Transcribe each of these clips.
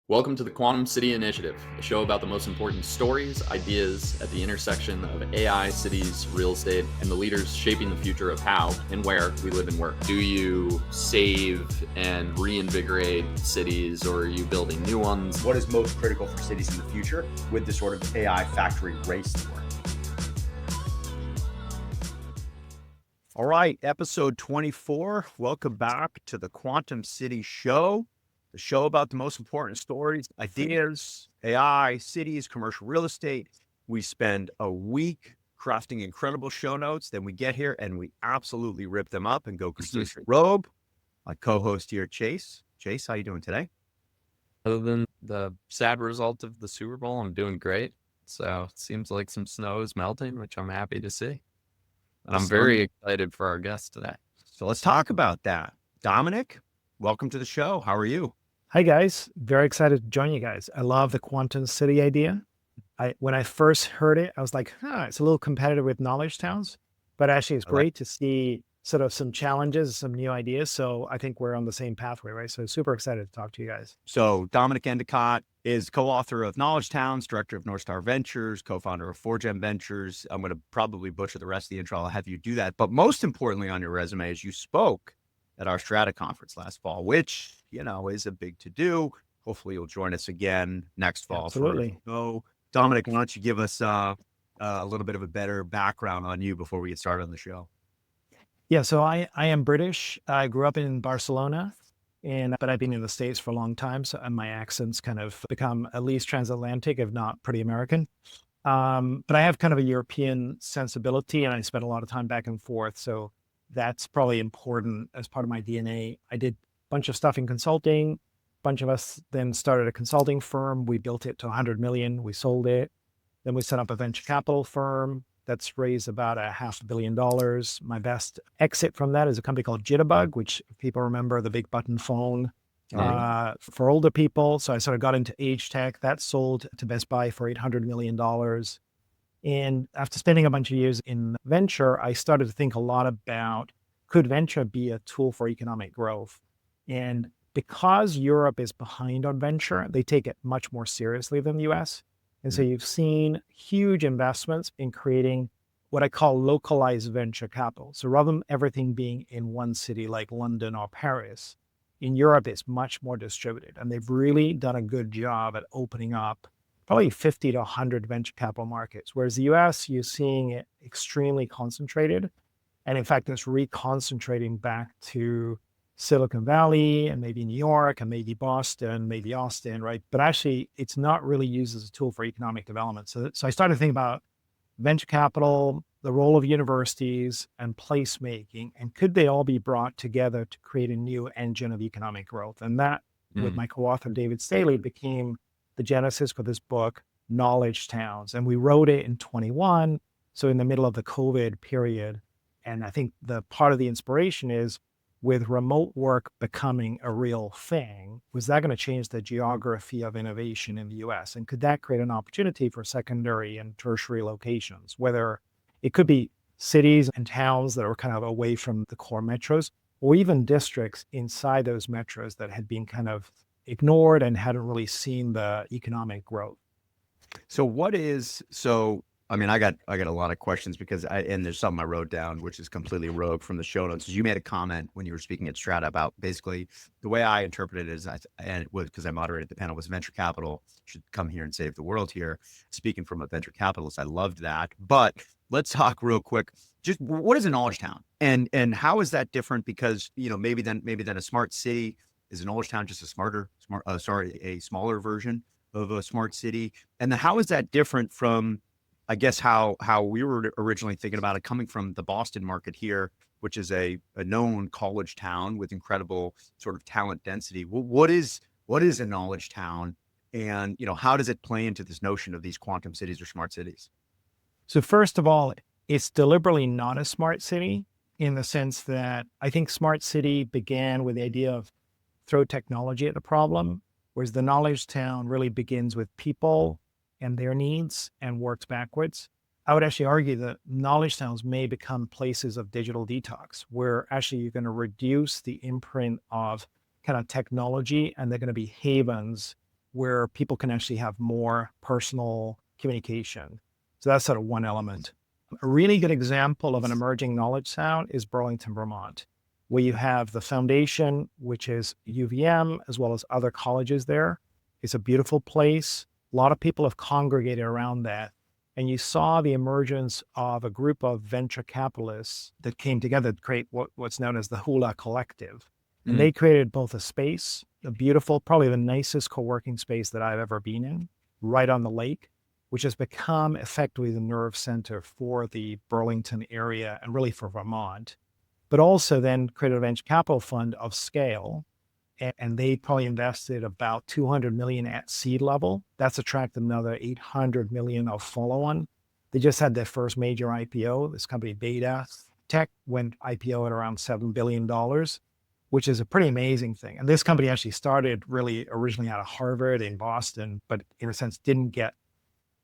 Welcome to the Quantum City Initiative, a show about the most important stories, ideas at the intersection of AI, cities, real estate, and the leaders shaping the future of how and where we live and work. Do you save and reinvigorate cities, or are you building new ones? What is most critical for cities in the future with this sort of AI factory race to work? All right, episode 24. Welcome back to the Quantum City Show, the show about the most important stories, ideas, AI, cities, commercial real estate. We spend a week crafting incredible show notes. Then we get here and we absolutely rip them up and go completely rogue. My co-host here, Chase. Chase, how you doing today? Other than the sad result of the Super Bowl, I'm doing great. So it seems like some snow is melting, which I'm happy to see. And I'm very excited for our guest today. So let's talk about that. Dominic, welcome to the show. How are you? Hi, guys. Very excited to join you guys. I love the Quantum City idea. When I first heard it, I was like, it's a little competitive with knowledge towns, but actually it's great to see sort of some challenges, some new ideas. So I think we're on the same pathway, right? So super excited to talk to you guys. So Dominic Endicott is co-author of Knowledge Towns, director of North Star Ventures, co-founder of 4Gem Ventures. I'm going to probably butcher the rest of the intro. I'll have you do that. But most importantly on your resume is you spoke at our Strata conference last fall, which, is a big to-do. Hopefully you'll join us again next fall. Absolutely. So Dominic, why don't you give us a little bit of a better background on you before we get started on the show? Yeah, so I am British. I grew up in Barcelona, but I've been in the States for a long time. So and my accent's kind of become at least transatlantic, if not pretty American. But I have kind of a European sensibility, and I spent a lot of time back and forth. So that's probably important as part of my DNA. I did a bunch of stuff in consulting. A bunch of us then started a consulting firm. We built it to 100 million. We sold it. Then we set up a venture capital firm that's raised about $500 million. My best exit from that is a company called Jitterbug, which people remember, the big button phone for older people. So I sort of got into age tech. That sold to Best Buy for $800 million. And after spending a bunch of years in venture, I started to think a lot about, could venture be a tool for economic growth? And because Europe is behind on venture, they take it much more seriously than the US. And so you've seen huge investments in creating what I call localized venture capital. So rather than everything being in one city like London or Paris, in Europe, it's much more distributed. And they've really done a good job at opening up probably 50 to 100 venture capital markets. Whereas the US, you're seeing it extremely concentrated. And in fact, it's reconcentrating back to Silicon Valley and maybe New York and maybe Boston, maybe Austin, right? But actually, it's not really used as a tool for economic development. So I started thinking about venture capital, the role of universities, and placemaking, and could they all be brought together to create a new engine of economic growth? And that, with my co-author David Staley, became the genesis for this book, Knowledge Towns. And we wrote it in 21, so in the middle of the COVID period. And I think the part of the inspiration is, with remote work becoming a real thing, was that going to change the geography of innovation in the US? And could that create an opportunity for secondary and tertiary locations, whether it could be cities and towns that are kind of away from the core metros, or even districts inside those metros that had been kind of ignored and hadn't really seen the economic growth? I got a lot of questions because there's something I wrote down, which is completely rogue from the show notes. You made a comment when you were speaking at Strata about basically the way I interpreted it is, and it was because I moderated the panel, was venture capital should come here and save the world here. Speaking from a venture capitalist, I loved that. But let's talk real quick. Just what is a knowledge town, and how is that different? Because maybe then a smart city is a knowledge town just a smaller version of a smart city, and then how is that different from, I guess, how we were originally thinking about it, coming from the Boston market here, which is a known college town with incredible sort of talent density. What is a knowledge town, and how does it play into this notion of these quantum cities or smart cities? So first of all, it's deliberately not a smart city in the sense that I think smart city began with the idea of throw technology at the problem, whereas the knowledge town really begins with people and their needs and works backwards. I would actually argue that knowledge towns may become places of digital detox, where actually you're going to reduce the imprint of kind of technology, and they're going to be havens where people can actually have more personal communication. So that's sort of one element. A really good example of an emerging knowledge town is Burlington, Vermont, where you have the foundation, which is UVM, as well as other colleges there. It's a beautiful place. A lot of people have congregated around that. And you saw the emergence of a group of venture capitalists that came together to create what's known as the Hula Collective. And they created both a space, a beautiful, probably the nicest co-working space that I've ever been in, right on the lake, which has become effectively the nerve center for the Burlington area and really for Vermont, but also then created a venture capital fund of scale. And they probably invested about 200 million at seed level. That's attracted another 800 million of follow-on. They just had their first major IPO. This company, Beta Tech, went IPO at around $7 billion, which is a pretty amazing thing. And this company actually started really originally out of Harvard in Boston, but in a sense didn't get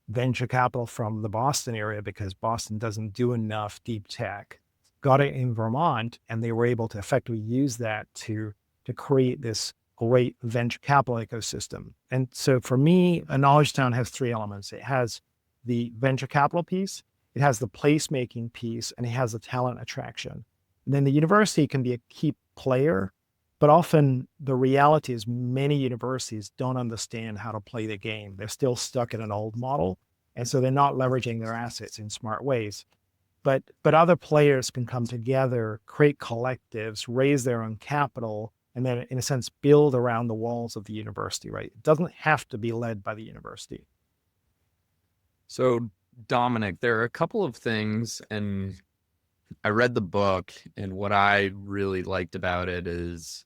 venture capital from the Boston area because Boston doesn't do enough deep tech. Got it in Vermont, and they were able to effectively use that to create this great venture capital ecosystem. And so for me, a knowledge town has three elements. It has the venture capital piece, it has the placemaking piece, and it has the talent attraction. And then the university can be a key player, but often the reality is many universities don't understand how to play the game. They're still stuck in an old model. And so they're not leveraging their assets in smart ways. But other players can come together, create collectives, raise their own capital, and then in a sense, build around the walls of the university, right? It doesn't have to be led by the university. So Dominic, there are a couple of things, and I read the book, and what I really liked about it is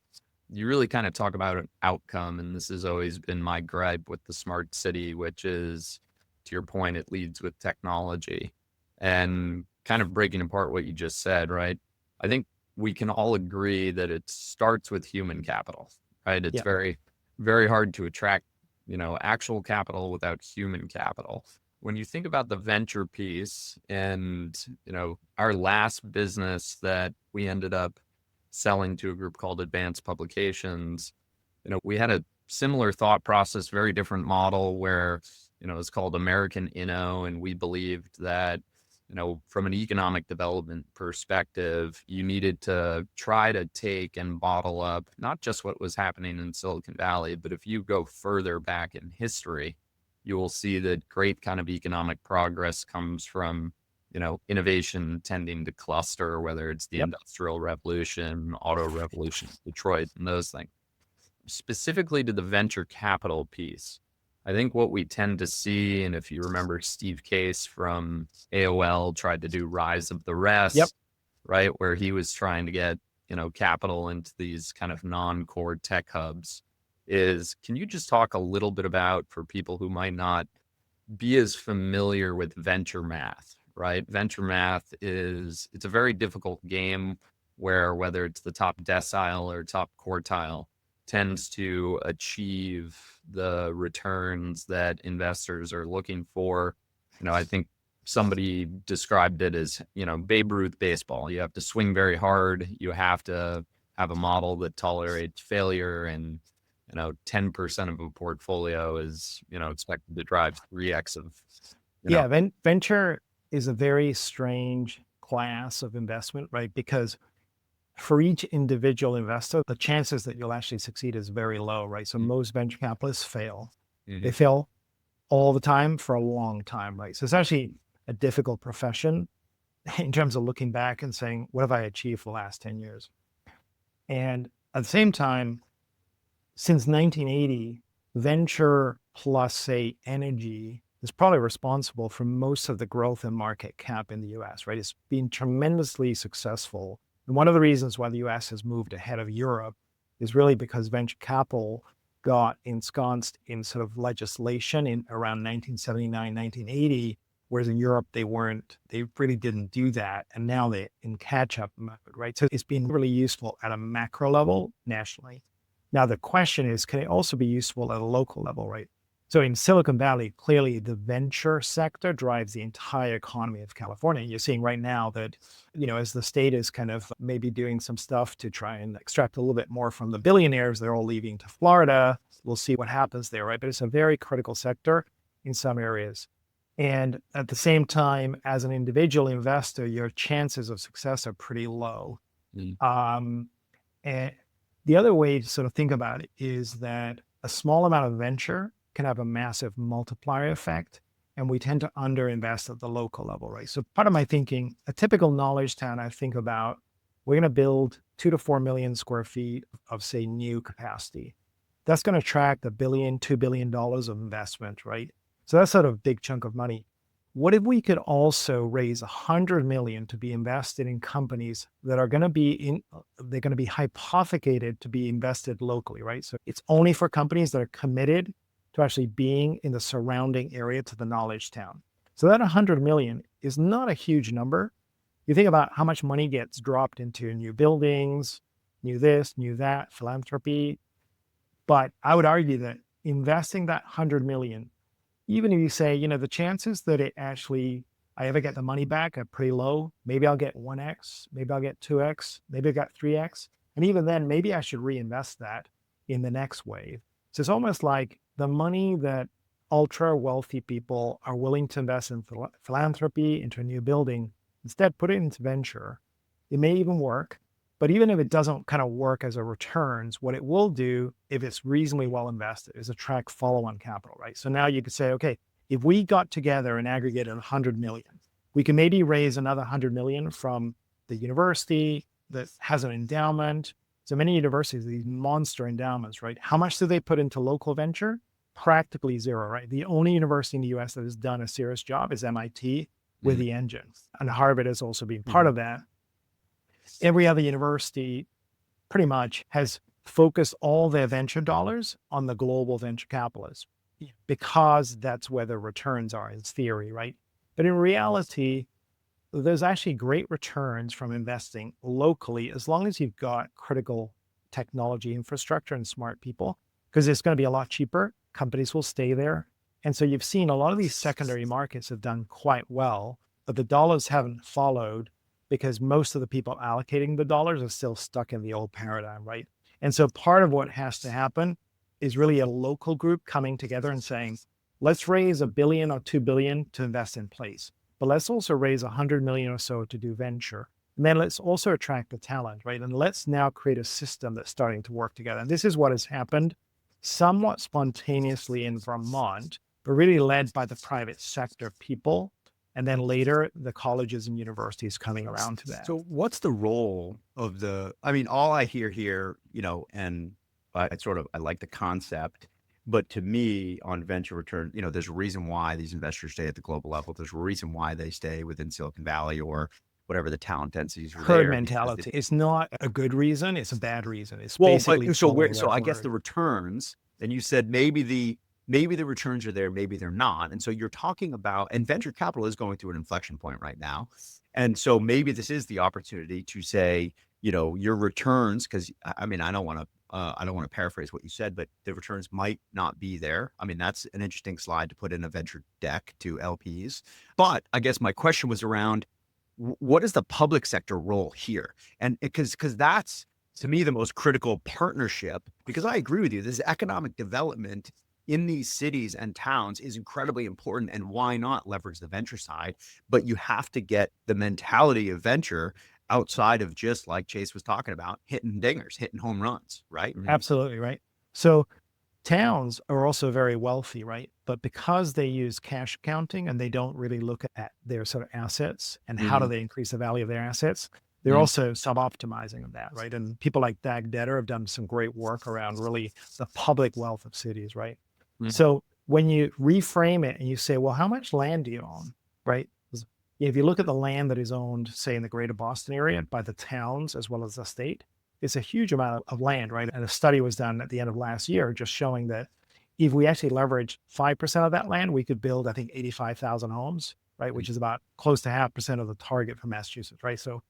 you really kind of talk about an outcome, and this has always been my gripe with the smart city, which is, to your point, it leads with technology. And kind of breaking apart what you just said, right? I think we can all agree that it starts with human capital, right? It's very, very hard to attract, actual capital without human capital. When you think about the venture piece and, our last business that we ended up selling to a group called Advanced Publications, we had a similar thought process, very different model where, it's called American Inno. And we believed that, from an economic development perspective, you needed to try to take and bottle up not just what was happening in Silicon Valley, but if you go further back in history, you will see that great kind of economic progress comes from, innovation tending to cluster, whether it's the Industrial Revolution, Auto Revolution, Detroit, and those things. Specifically to the venture capital piece, I think what we tend to see, and if you remember Steve Case from AOL tried to do Rise of the Rest, right, where he was trying to get, capital into these kind of non-core tech hubs, can you just talk a little bit about, for people who might not be as familiar with venture math, right? Venture math it's a very difficult game where whether it's the top decile or top quartile tends to achieve the returns that investors are looking for. I think somebody described it as, Babe Ruth baseball. You have to swing very hard. You have to have a model that tolerates failure, and 10% of a portfolio is, expected to drive 3x of, venture is a very strange class of investment, right? Because for each individual investor, the chances that you'll actually succeed is very low, right? So most venture capitalists fail. They fail all the time for a long time, right? So it's actually a difficult profession in terms of looking back and saying, what have I achieved for the last 10 years? And at the same time, since 1980, venture plus, say, energy is probably responsible for most of the growth in market cap in the US, right? It's been tremendously successful. And one of the reasons why the US has moved ahead of Europe is really because venture capital got ensconced in sort of legislation in around 1979, 1980, whereas in Europe, they really didn't do that. And now they're in catch-up mode, right? So it's been really useful at a macro level nationally. Now, the question is, can it also be useful at a local level, right? So in Silicon Valley, clearly the venture sector drives the entire economy of California. You're seeing right now that, as the state is kind of maybe doing some stuff to try and extract a little bit more from the billionaires, they're all leaving to Florida. We'll see what happens there, right? But it's a very critical sector in some areas. And at the same time, as an individual investor, your chances of success are pretty low. And the other way to sort of think about it is that a small amount of venture can have a massive multiplier effect, and we tend to underinvest at the local level, right? So part of my thinking, a typical knowledge town, I think about, we're going to build 2 to 4 million square feet of, say, new capacity. That's going to attract $1 billion, $2 billion of investment, right? So that's sort of a big chunk of money. What if we could also raise 100 million to be invested in companies that are going to be they're going to be hypothecated to be invested locally, right? So it's only for companies that are committed to actually being in the surrounding area to the knowledge town. So that 100 million is not a huge number. You think about how much money gets dropped into new buildings, new this, new that, philanthropy. But I would argue that investing that 100 million, even if you say, the chances that I ever get the money back are pretty low. Maybe I'll get 1x, maybe I'll get 2x, maybe I got 3x. And even then, maybe I should reinvest that in the next wave. So it's almost like the money that ultra wealthy people are willing to invest in philanthropy, into a new building, instead put it into venture. It may even work, but even if it doesn't kind of work as a returns, what it will do, if it's reasonably well invested, is attract follow-on capital, right? So now you could say, okay, if we got together and aggregated 100 million, we can maybe raise another 100 million from the university that has an endowment. So many universities, these monster endowments, right? How much do they put into local venture? Practically zero, right? The only university in the US that has done a serious job is MIT with the engine. And Harvard has also been part of that. Every other university pretty much has focused all their venture dollars on the global venture capitalists because that's where the returns are in theory, right? But in reality, there's actually great returns from investing locally as long as you've got critical technology infrastructure and smart people, because it's going to be a lot cheaper. Companies will stay there. And so you've seen a lot of these secondary markets have done quite well, but the dollars haven't followed because most of the people allocating the dollars are still stuck in the old paradigm, right? And so part of what has to happen is really a local group coming together and saying, let's raise $1 billion or $2 billion to invest in place, but let's also raise 100 million or so to do venture. And then let's also attract the talent, right? And let's now create a system that's starting to work together. And this is what has happened somewhat spontaneously in Vermont, but really led by the private sector people. And then later, the colleges and universities coming around to that. So what's the role of all I hear here, and I like the concept, but to me on venture return, there's a reason why these investors stay at the global level. There's a reason why they stay within Silicon Valley or whatever the talent densities are. Herd mentality. It's not a good reason. It's a bad reason. It's basically so I guess the returns, and you said maybe the returns are there, maybe they're not. And so you're talking about, and venture capital is going through an inflection point right now. And so maybe this is the opportunity to say, your returns, because I don't want to paraphrase what you said, but the returns might not be there. That's an interesting slide to put in a venture deck to LPs. But I guess my question was around, what is the public sector role here? And because that's, to me, the most critical partnership, because I agree with you, this economic development in these cities and towns is incredibly important. And why not leverage the venture side? But you have to get the mentality of venture outside of just, like Chase was talking about, hitting dingers, hitting home runs, right? Absolutely, right? So towns are also very wealthy, right? But because they use cash accounting and they don't really look at their sort of assets and how do they increase the value of their assets, they're also sub-optimizing of that, right? And people like Dag Detter have done some great work around really the public wealth of cities, right? So when you reframe it and you say, well, how much land do you own, right? If you look at the land that is owned, say in the greater Boston area by the towns as well as the state, it's a huge amount of land, right? And a study was done at the end of last year just showing that if we actually leverage 5% of that land, we could build, I think, 85,000 homes, right? Which is about close to 0.5% of the target for Massachusetts, right? So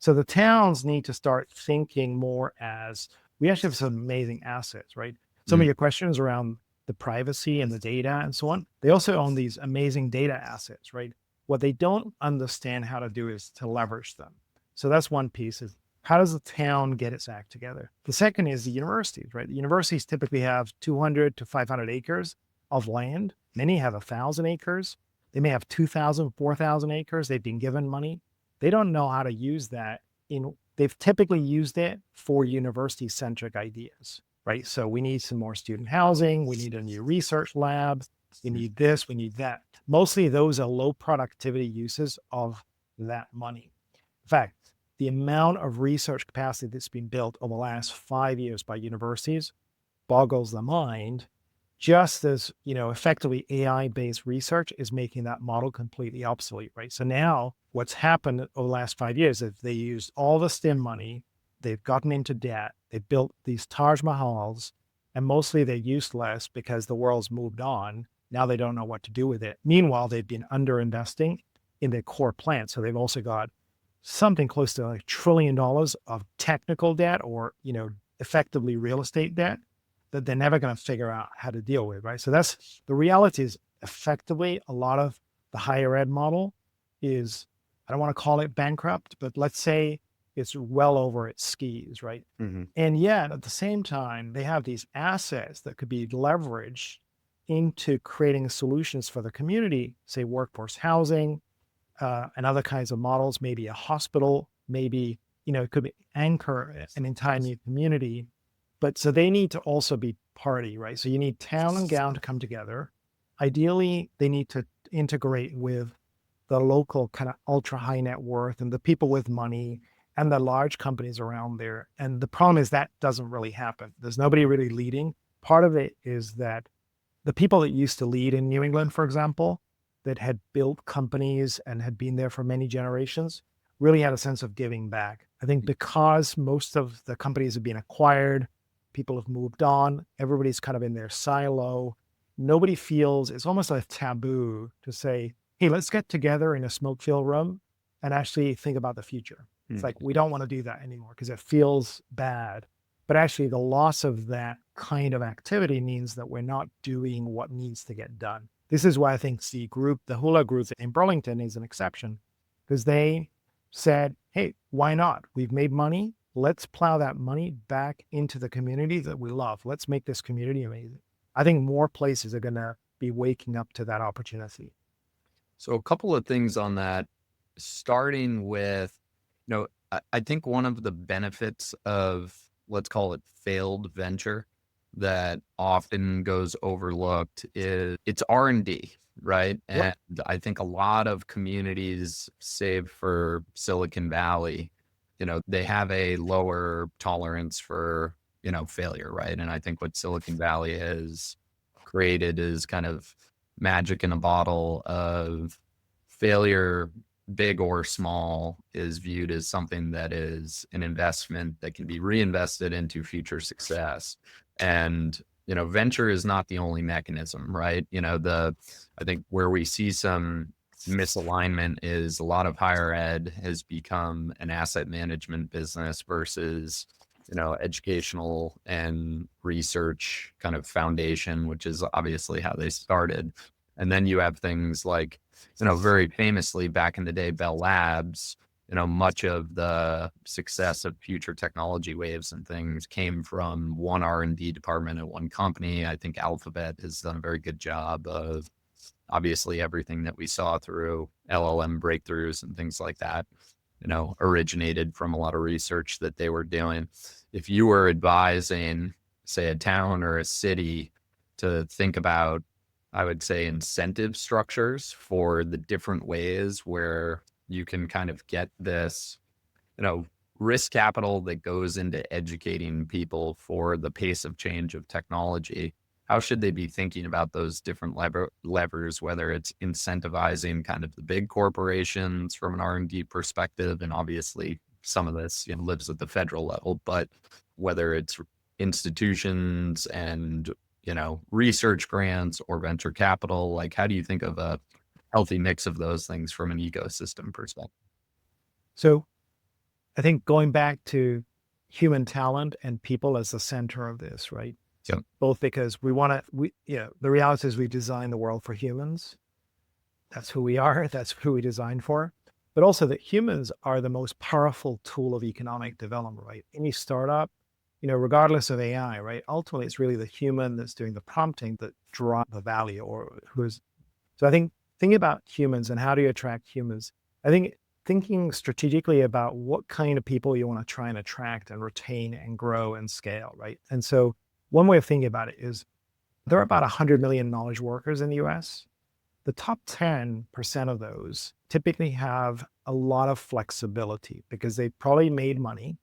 the towns need to start thinking more as, we actually have some amazing assets, right? Some of your questions around the privacy and the data and so on. They also own these amazing data assets, right? What they don't understand how to do is to leverage them. So that's one piece, is how does the town get its act together? The second is the universities, right? The universities typically have 200 to 500 acres of land. Many have 1,000 acres. They may have 2,000, 4,000 acres. They've been given money. They don't know how to use that. They've typically used it for university-centric ideas, right? So we need some more student housing. We need a new research lab. We need this, we need that. Mostly those are low productivity uses of that money. In fact, the amount of research capacity that's been built over the last 5 years by universities boggles the mind, just as, effectively AI-based research is making that model completely obsolete, right? So now what's happened over the last 5 years is they used all the STEM money, they've gotten into debt, they built these Taj Mahals, and mostly they're useless because the world's moved on. Now they don't know what to do with it. Meanwhile, they've been underinvesting in their core plant. So they've also got something close to like $1 trillion of technical debt, or, effectively real estate debt, that they're never going to figure out how to deal with, right? So that's the reality. Is effectively a lot of the higher ed model is, I don't want to call it bankrupt, but let's say it's well over its skis, right? Mm-hmm. And yet at the same time, they have these assets that could be leveraged into creating solutions for the community, say workforce housing, and other kinds of models, maybe a hospital, maybe, it could be anchor an entire new community. But so they need to also be party, right? So you need town and gown to come together. Ideally, they need to integrate with the local kind of ultra high net worth and the people with money and the large companies around there. And the problem is that doesn't really happen. There's nobody really leading. Part of it is that the people that used to lead in New England, for example, that had built companies and had been there for many generations, really had a sense of giving back. I think because most of the companies have been acquired, people have moved on, everybody's kind of in their silo. Nobody feels, it's almost a taboo to say, hey, let's get together in a smoke-filled room and actually think about the future. It's like, we don't want to do that anymore because it feels bad. But actually the loss of that kind of activity means that we're not doing what needs to get done. This is why I think the Hula group in Burlington is an exception, because they said, hey, why not? We've made money. Let's plow that money back into the community that we love. Let's make this community amazing. I think more places are going to be waking up to that opportunity. So a couple of things on that, starting with, I think one of the benefits of, let's call it failed venture, that often goes overlooked is it's R&D, right? Yep. And I think a lot of communities, save for Silicon Valley, they have a lower tolerance for, failure, right? And I think what Silicon Valley has created is kind of magic in a bottle of failure, big or small, is viewed as something that is an investment that can be reinvested into future success. And, venture is not the only mechanism, right? I think where we see some misalignment is a lot of higher ed has become an asset management business versus, educational and research kind of foundation, which is obviously how they started. And then you have things like, very famously back in the day, Bell Labs, much of the success of future technology waves and things came from one R&D department at one company. I think Alphabet has done a very good job of, obviously, everything that we saw through LLM breakthroughs and things like that, originated from a lot of research that they were doing. If you were advising, say, a town or a city to think about, I would say, incentive structures for the different ways where you can kind of get this, risk capital that goes into educating people for the pace of change of technology, how should they be thinking about those different levers, whether it's incentivizing kind of the big corporations from an R&D perspective, and obviously some of this lives at the federal level, but whether it's institutions and research grants or venture capital, like how do you think of a healthy mix of those things from an ecosystem perspective? So I think going back to human talent and people as the center of this, right? Yep. Both because the reality is we design the world for humans. That's who we are. That's who we designed for. But also that humans are the most powerful tool of economic development, right? Any startup, regardless of AI, right? Ultimately, it's really the human that's doing the prompting that draws the value So I think thinking about humans and how do you attract humans, I think thinking strategically about what kind of people you want to try and attract and retain and grow and scale, right? And so one way of thinking about it is there are about 100 million knowledge workers in the US. The top 10% of those typically have a lot of flexibility because they probably made money,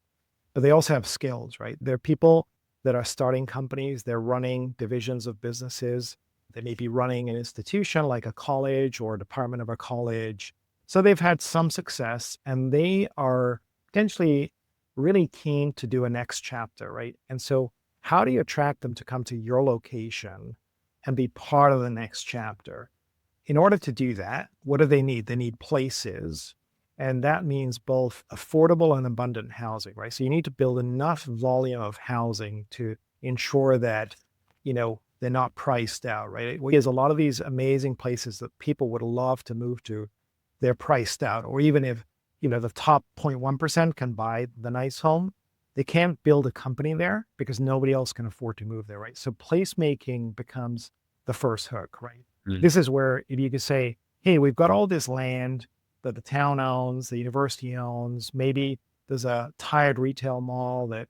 but they also have skills, right? They're people that are starting companies, they're running divisions of businesses, they may be running an institution like a college or a department of a college. So they've had some success and they are potentially really keen to do a next chapter, right? And so how do you attract them to come to your location and be part of the next chapter? In order to do that, what do they need? They need places. And that means both affordable and abundant housing, right? So you need to build enough volume of housing to ensure that, they're not priced out, right? Because a lot of these amazing places that people would love to move to, they're priced out. Or even if, the top 0.1% can buy the nice home, they can't build a company there because nobody else can afford to move there, right? So placemaking becomes the first hook, right? This is where if you could say, hey, we've got all this land that the town owns, the university owns, maybe there's a tired retail mall that,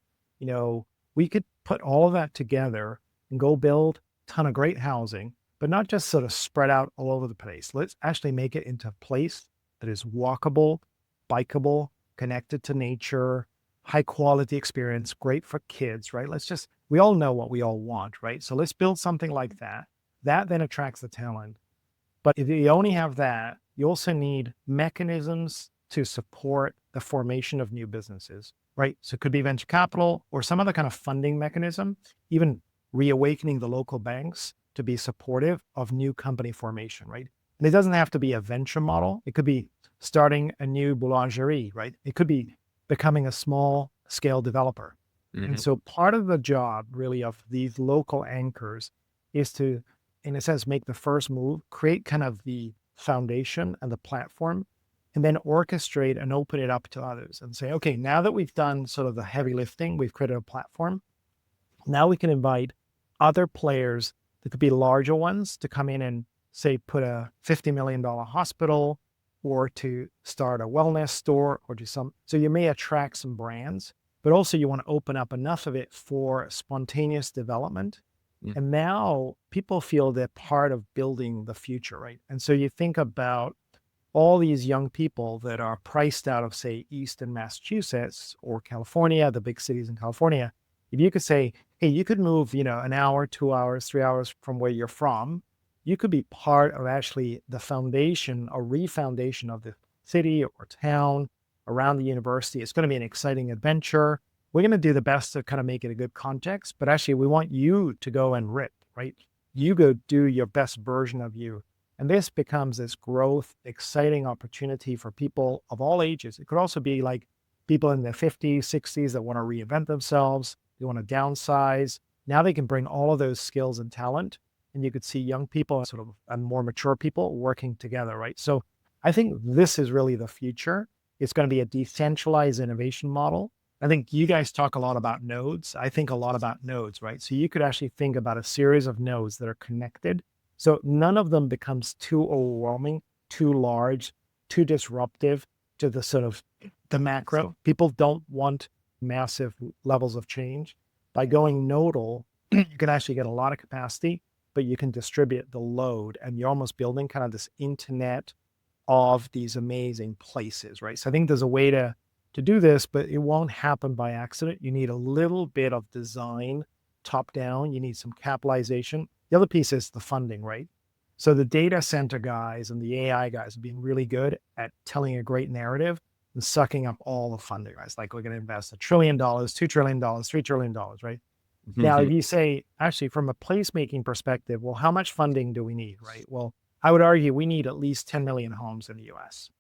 we could put all of that together and go build a ton of great housing, but not just sort of spread out all over the place. Let's actually make it into a place that is walkable, bikeable, connected to nature, high quality experience, great for kids, right? We all know what we all want, right? So let's build something like that. That then attracts the talent. But if you only have that, you also need mechanisms to support the formation of new businesses, right? So it could be venture capital or some other kind of funding mechanism, even reawakening the local banks to be supportive of new company formation, right? And it doesn't have to be a venture model. It could be starting a new boulangerie, right? It could be becoming a small scale developer. And so part of the job really of these local anchors is to, in a sense, make the first move, create kind of the foundation and the platform, and then orchestrate and open it up to others and say, okay, now that we've done sort of the heavy lifting, we've created a platform. Now we can invite other players that could be larger ones to come in and say, put a $50 million hospital or to start a wellness store or do so you may attract some brands, but also you want to open up enough of it for spontaneous development. And now people feel they're part of building the future, right? And so you think about all these young people that are priced out of, say, Eastern Massachusetts or California, the big cities in California. If you could say, hey, you could move, an hour, 2 hours, 3 hours from where you're from, you could be part of actually the foundation or refoundation of the city or town around the university. It's going to be an exciting adventure. We're going to do the best to kind of make it a good context, but actually we want you to go and rip, right? You go do your best version of you. And this becomes this growth, exciting opportunity for people of all ages. It could also be like people in their 50s, 60s that want to reinvent themselves. They want to downsize. Now they can bring all of those skills and talent. And you could see young people and more mature people working together, right? So I think this is really the future. It's going to be a decentralized innovation model. I think you guys talk a lot about nodes. I think a lot about nodes, right? So you could actually think about a series of nodes that are connected. So none of them becomes too overwhelming, too large, too disruptive to the sort of the macro. People don't want massive levels of change. By going nodal, you can actually get a lot of capacity, but you can distribute the load and you're almost building kind of this internet of these amazing places, right? So I think there's a way to do this, but it won't happen by accident. You need a little bit of design top down. You need some capitalization. The other piece is the funding, right? So the data center guys and the AI guys have been really good at telling a great narrative and sucking up all the funding, right? It's like we're going to invest $1 trillion, $2 trillion, $3 trillion, right? Now, if you say, actually, from a placemaking perspective, well, how much funding do we need, right? Well, I would argue we need at least 10 million homes in the US.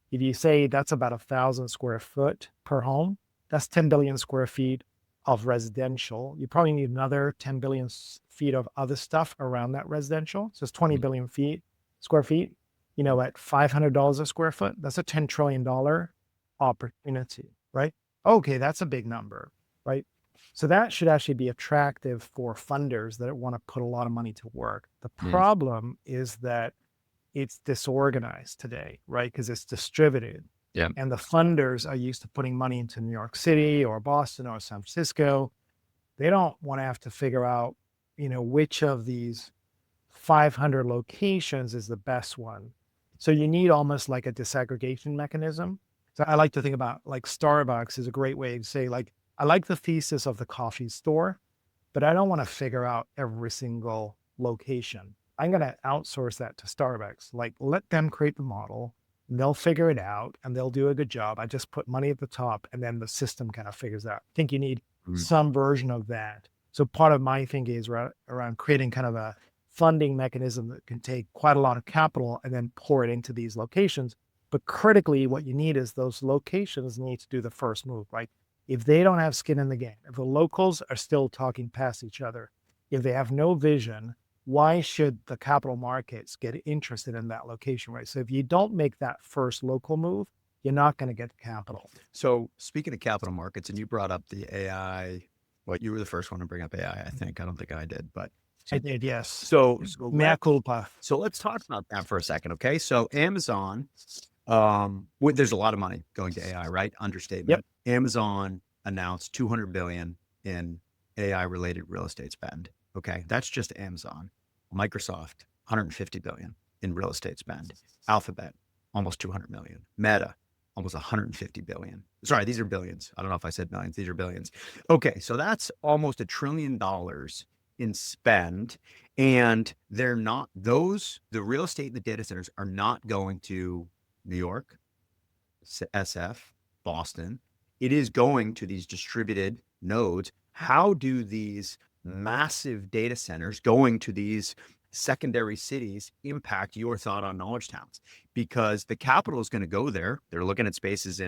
If you say that's about 1,000 square foot per home, that's 10 billion square feet of residential. You probably need another 10 billion feet of other stuff around that residential. So it's 20 billion square feet, at $500 a square foot. That's a $10 trillion opportunity, right? Okay, that's a big number, right? So that should actually be attractive for funders that want to put a lot of money to work. The problem is that it's disorganized today, right? Because it's distributed. Yeah. And the funders are used to putting money into New York City or Boston or San Francisco. They don't want to have to figure out, which of these 500 locations is the best one. So you need almost like a disaggregation mechanism. So I like to think about like Starbucks is a great way to say, like, I like the thesis of the coffee store, but I don't want to figure out every single location. I'm going to outsource that to Starbucks. Like, let them create the model. They'll figure it out and they'll do a good job. I just put money at the top and then the system kind of figures out. I think you need some version of that. So part of my thinking is around creating kind of a funding mechanism that can take quite a lot of capital and then pour it into these locations. But critically, what you need is those locations need to do the first move, right? If they don't have skin in the game, if the locals are still talking past each other, if they have no vision, why should the capital markets get interested in that location, right? So if you don't make that first local move, you're not going to get capital. So speaking of capital markets, and you brought up the AI, well, you were the first one to bring up AI, I think. I don't think I did, but. I did, yes. So mea culpa. So let's talk about that for a second, okay? So Amazon, there's a lot of money going to AI, right? Understatement. Yep. Amazon announced $200 billion in AI-related real estate spend. Okay, that's just Amazon. Microsoft, $150 billion in real estate spend. Alphabet, almost $200 million. Meta, almost $150 billion. Sorry, these are billions. I don't know if I said millions. These are billions. Okay, so that's almost $1 trillion in spend, and they're not the real estate and the data centers are not going to New York, SF, Boston. It is going to these distributed nodes. How do these massive data centers going to these secondary cities impact your thought on knowledge towns? Because the capital is going to go there. They're looking at spaces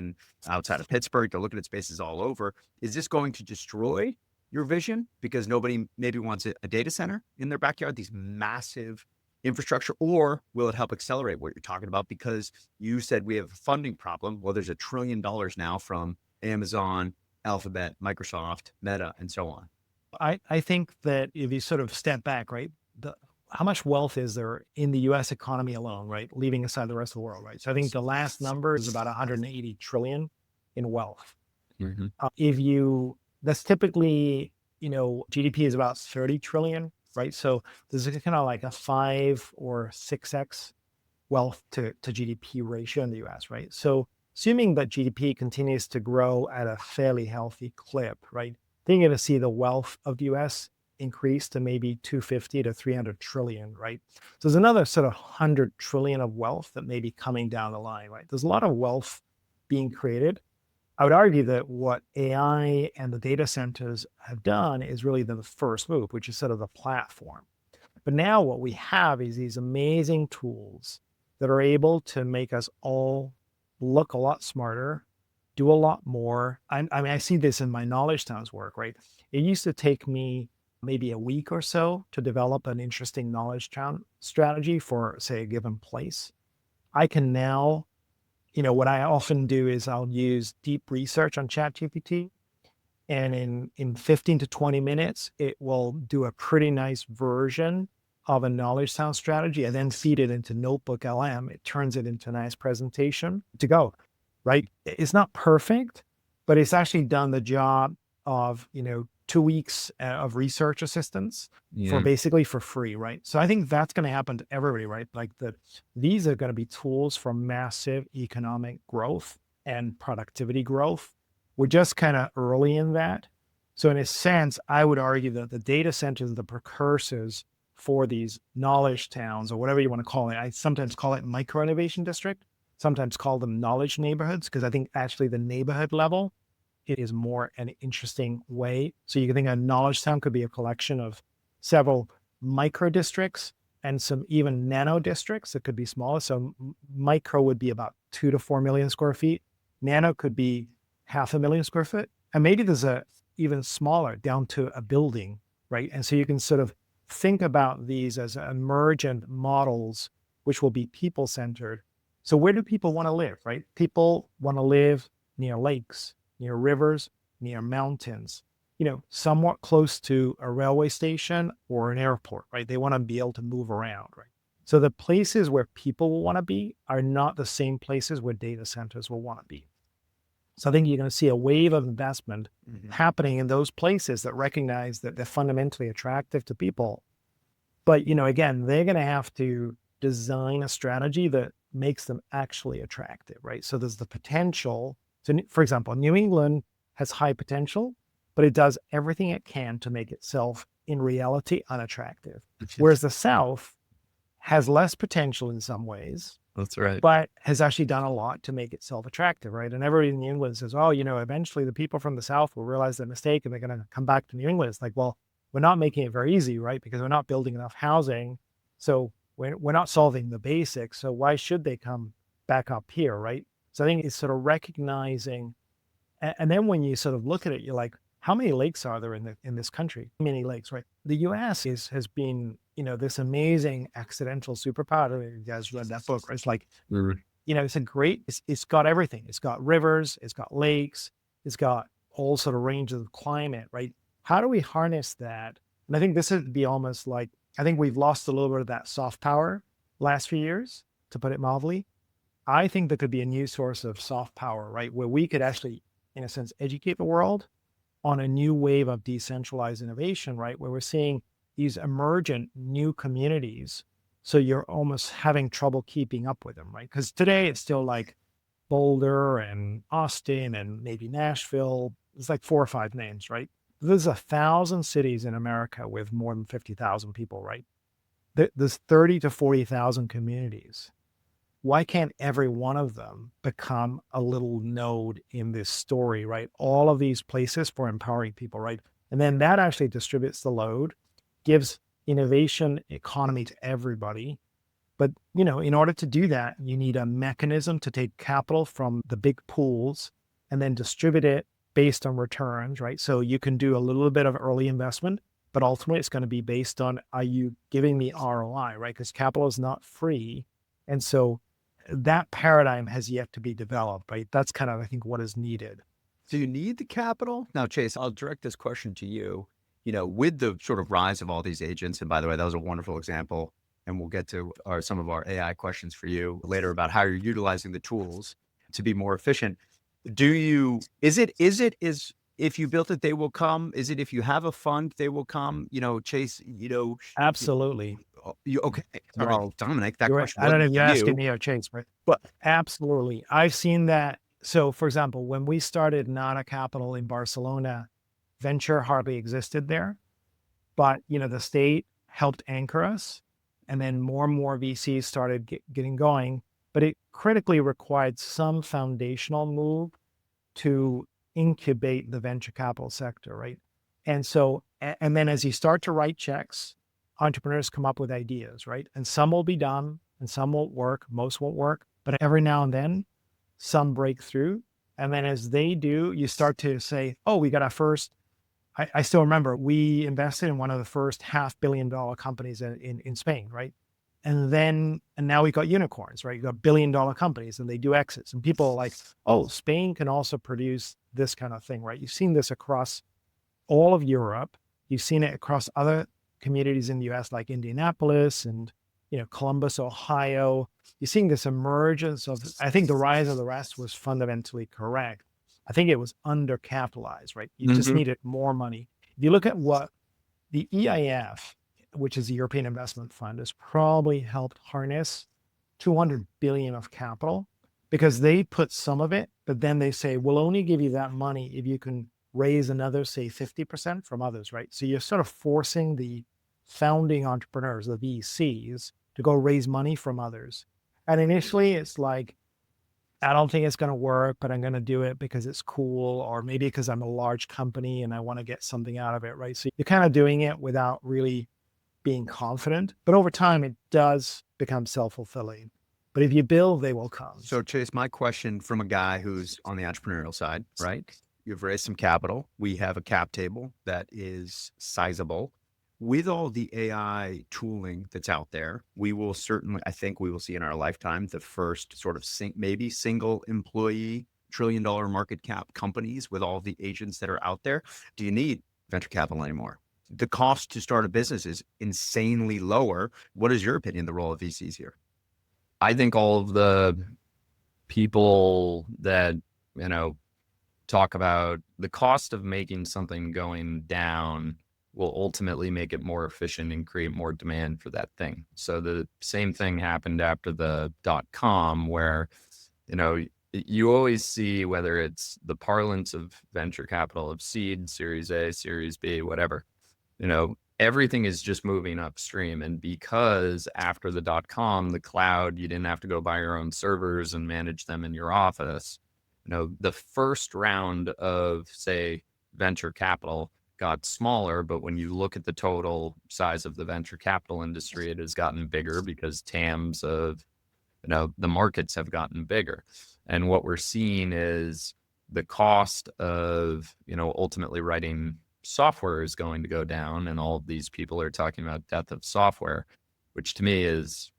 outside of Pittsburgh. They're looking at spaces all over. Is this going to destroy your vision because nobody maybe wants a data center in their backyard, these massive infrastructure, or will it help accelerate what you're talking about? Because you said we have a funding problem. Well, there's $1 trillion now from Amazon, Alphabet, Microsoft, Meta, and so on. I think that if you sort of step back, right, how much wealth is there in the U.S. economy alone, right, leaving aside the rest of the world, right? So I think the last number is about 180 trillion in wealth. That's typically, GDP is about 30 trillion, right? So there's kind of like a 5 or 6x wealth to GDP ratio in the US, right? So assuming that GDP continues to grow at a fairly healthy clip, right? Then you're going to see the wealth of the US increase to maybe 250 to 300 trillion, right? So there's another sort of 100 trillion of wealth that may be coming down the line, right? There's a lot of wealth being created. I would argue that what AI and the data centers have done is really the first move, which is sort of the platform. But now what we have is these amazing tools that are able to make us all look a lot smarter, do a lot more. I see this in my knowledge towns work, right? It used to take me maybe a week or so to develop an interesting knowledge town strategy for, say, a given place. I can now, what I often do is I'll use deep research on ChatGPT, and in 15 to 20 minutes, it will do a pretty nice version of a knowledge town strategy and then feed it into Notebook LM. It turns it into a nice presentation to go, right? It's not perfect, but it's actually done the job of, 2 weeks of research assistance for free, right? So I think that's going to happen to everybody, right? Like these are going to be tools for massive economic growth and productivity growth. We're just kind of early in that. So in a sense, I would argue that the data centers are the precursors for these knowledge towns or whatever you want to call it. I sometimes call it micro innovation district, sometimes call them knowledge neighborhoods, because I think actually the neighborhood level, it is more an interesting way. So you can think a knowledge town could be a collection of several micro districts and some even nano districts that could be smaller. So micro would be about 2 to 4 million square feet. Nano could be 500,000 square feet. And maybe there's a even smaller, down to a building, right? And so you can sort of think about these as emergent models, which will be people-centered. So where do people want to live, right? People want to live near lakes, near rivers, near mountains, somewhat close to a railway station or an airport, right? They want to be able to move around, right? So the places where people will want to be are not the same places where data centers will want to be. So I think you're going to see a wave of investment happening in those places that recognize that they're fundamentally attractive to people. But, again, they're going to have to design a strategy that makes them actually attractive, right? So there's the potential to, for example, New England has high potential, but it does everything it can to make itself in reality unattractive. Whereas the South has less potential in some ways. That's right. But has actually done a lot to make itself attractive, right? And everybody in New England says, oh, eventually the people from the South will realize their mistake and they're going to come back to New England. It's like, well, we're not making it very easy, right? Because we're not building enough housing. So we're not solving the basics. So why should they come back up here, right? So I think it's sort of recognizing, and then when you sort of look at it, you're like, how many lakes are there in this country? Many lakes, right? The U.S. has been, this amazing accidental superpower. I don't know if you guys read that book, right? It's like, it's got everything. It's got rivers, it's got lakes, it's got all sort of ranges of climate, right? How do we harness that? And I think this would be almost like, I think we've lost a little bit of that soft power last few years, to put it mildly. I think there could be a new source of soft power, right? Where we could actually, in a sense, educate the world on a new wave of decentralized innovation, right? Where we're seeing these emergent new communities. So you're almost having trouble keeping up with them, right? Because today it's still like Boulder and Austin and maybe Nashville. It's like 4 or 5 names, right? There's 1,000 cities in America with more than 50,000 people, right? There's 30 to 40,000 communities. Why can't every one of them become a little node in this story, right? All of these places for empowering people, right? And then that actually distributes the load, gives innovation economy to everybody. But, in order to do that, you need a mechanism to take capital from the big pools and then distribute it based on returns, right? So you can do a little bit of early investment, but ultimately it's going to be based on, are you giving me ROI, right? Because capital is not free. And so that paradigm has yet to be developed, right? That's kind of, I think, what is needed. Do you need the capital? Now, Chase, I'll direct this question to you. With the sort of rise of all these agents, and by the way, that was a wonderful example, and we'll get to some of our AI questions for you later about how you're utilizing the tools to be more efficient. If you built it, they will come? Is it if you have a fund, they will come? Chase, Absolutely. Okay. Right. Well, Dominic, that question. I don't know if you're asking me or Chase, right? But absolutely. I've seen that. So for example, when we started Nana Capital in Barcelona, venture hardly existed there, but the state helped anchor us, and then more and more VCs started getting going. But it critically required some foundational move to incubate the venture capital sector, right? And so, and then as you start to write checks, entrepreneurs come up with ideas, right? And some will be done, and some won't work. Most won't work, but every now and then, some break through. And then as they do, you start to say, oh, we got our first. I still remember we invested in one of the first $500 million companies in Spain, right? And now we got unicorns, right? You got $1 billion companies and they do exits. And people are like, oh, Spain can also produce this kind of thing, right? You've seen this across all of Europe. You've seen it across other communities in the US, like Indianapolis and, Columbus, Ohio. You're seeing this emergence of, I think the rise of the rest was fundamentally correct. I think it was undercapitalized, right? You just needed more money. If you look at what the EIF, which is the European Investment Fund, has probably helped harness 200 billion of capital, because they put some of it, but then they say, we'll only give you that money if you can raise another, say 50% from others, right? So you're sort of forcing the founding entrepreneurs, the VCs, to go raise money from others. And initially it's like, I don't think it's going to work, but I'm going to do it because it's cool, or maybe because I'm a large company and I want to get something out of it, right? So you're kind of doing it without really being confident, but over time it does become self-fulfilling. But if you build, they will come. So Chase, my question from a guy who's on the entrepreneurial side, right? you've raised some capital. We have a cap table that is sizable. With all the AI tooling that's out there, we will certainly, I think we will see in our lifetime the first sort of maybe single employee $1 trillion market cap companies with all the agents that are out there. Do you need venture capital anymore? The cost to start a business is insanely lower. What is your opinion, the role of VCs here? I think all of the people that, talk about the cost of making something going down will ultimately make it more efficient and create more demand for that thing. So the same thing happened after the .com, where, you always see, whether it's the parlance of venture capital, of seed, Series A, Series B, whatever, everything is just moving upstream. And because after the .com, the cloud, you didn't have to go buy your own servers and manage them in your office. The first round of, say, venture capital got smaller, but when you look at the total size of the venture capital industry, it has gotten bigger because TAMs of, the markets have gotten bigger. And what we're seeing is the cost of, ultimately writing software is going to go down. And all of these people are talking about death of software, which to me is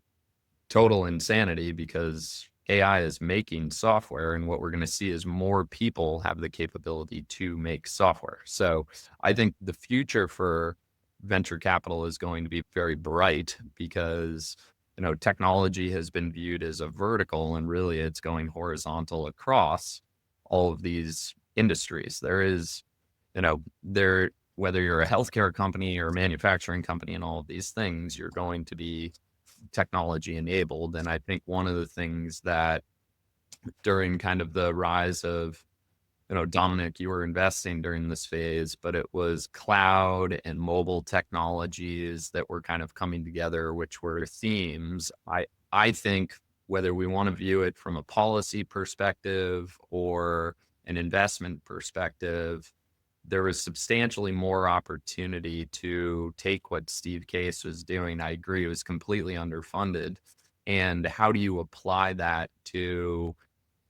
total insanity, because AI is making software, and what we're going to see is more people have the capability to make software. So I think the future for venture capital is going to be very bright, because, technology has been viewed as a vertical, and really it's going horizontal across all of these industries. There is, whether you're a healthcare company or a manufacturing company and all of these things, you're going to be technology enabled. And I think one of the things that during kind of the rise of, Dominic, you were investing during this phase, but it was cloud and mobile technologies that were kind of coming together, which were themes. I think whether we want to view it from a policy perspective or an investment perspective, there was substantially more opportunity to take what Steve Case was doing. I agree, it was completely underfunded. And how do you apply that to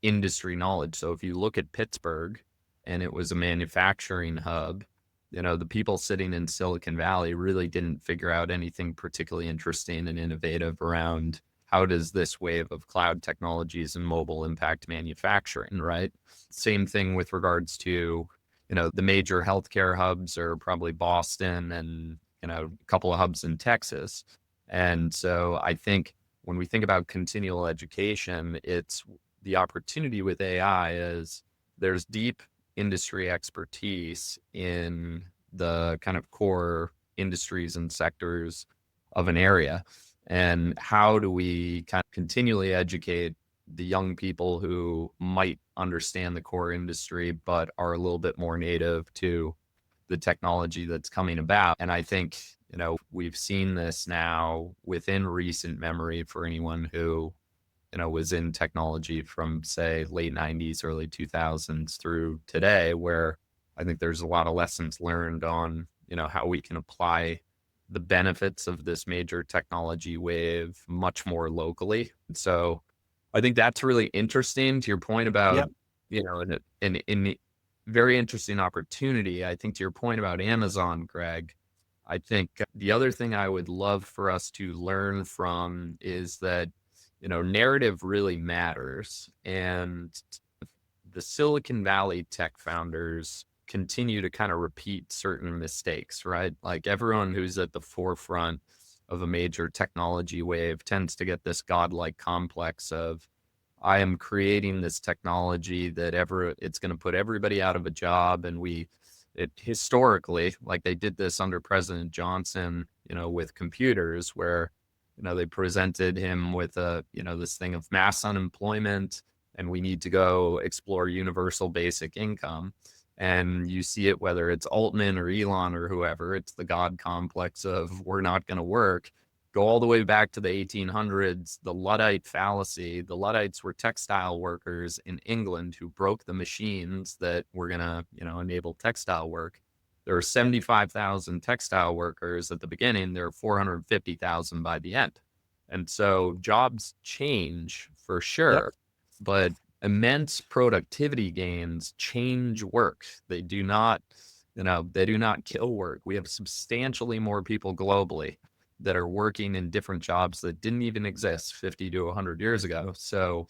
industry knowledge? So if you look at Pittsburgh, and it was a manufacturing hub, the people sitting in Silicon Valley really didn't figure out anything particularly interesting and innovative around how does this wave of cloud technologies and mobile impact manufacturing, right? Same thing with regards to, the major healthcare hubs are probably Boston and, a couple of hubs in Texas. And so I think when we think about continual education, it's the opportunity with AI is there's deep industry expertise in the kind of core industries and sectors of an area. And how do we kind of continually educate the young people who might understand the core industry, but are a little bit more native to the technology that's coming about? And I think, we've seen this now within recent memory for anyone who, was in technology from, say, late 90s, early 2000s through today, where I think there's a lot of lessons learned on, how we can apply the benefits of this major technology wave much more locally. So I think that's really interesting. To your point about, an very interesting opportunity. I think to your point about Amazon, Greg, I think the other thing I would love for us to learn from is that, narrative really matters. And the Silicon Valley tech founders continue to kind of repeat certain mistakes, right? Like everyone who's at the forefront of a major technology wave tends to get this godlike complex of, I am creating this technology that it's going to put everybody out of a job. And it historically, like they did this under President Johnson, with computers, where, they presented him with this thing of mass unemployment, and we need to go explore universal basic income. And you see it, whether it's Altman or Elon or whoever, it's the God complex of we're not going to work. Go all the way back to the 1800s, the Luddite fallacy. The Luddites were textile workers in England who broke the machines that were going to, enable textile work. There were 75,000 textile workers at the beginning. There were 450,000 by the end. And so jobs change for sure. Yep. But immense productivity gains change work. They do not, they do not kill work. We have substantially more people globally that are working in different jobs that didn't even exist 50 to 100 years ago. So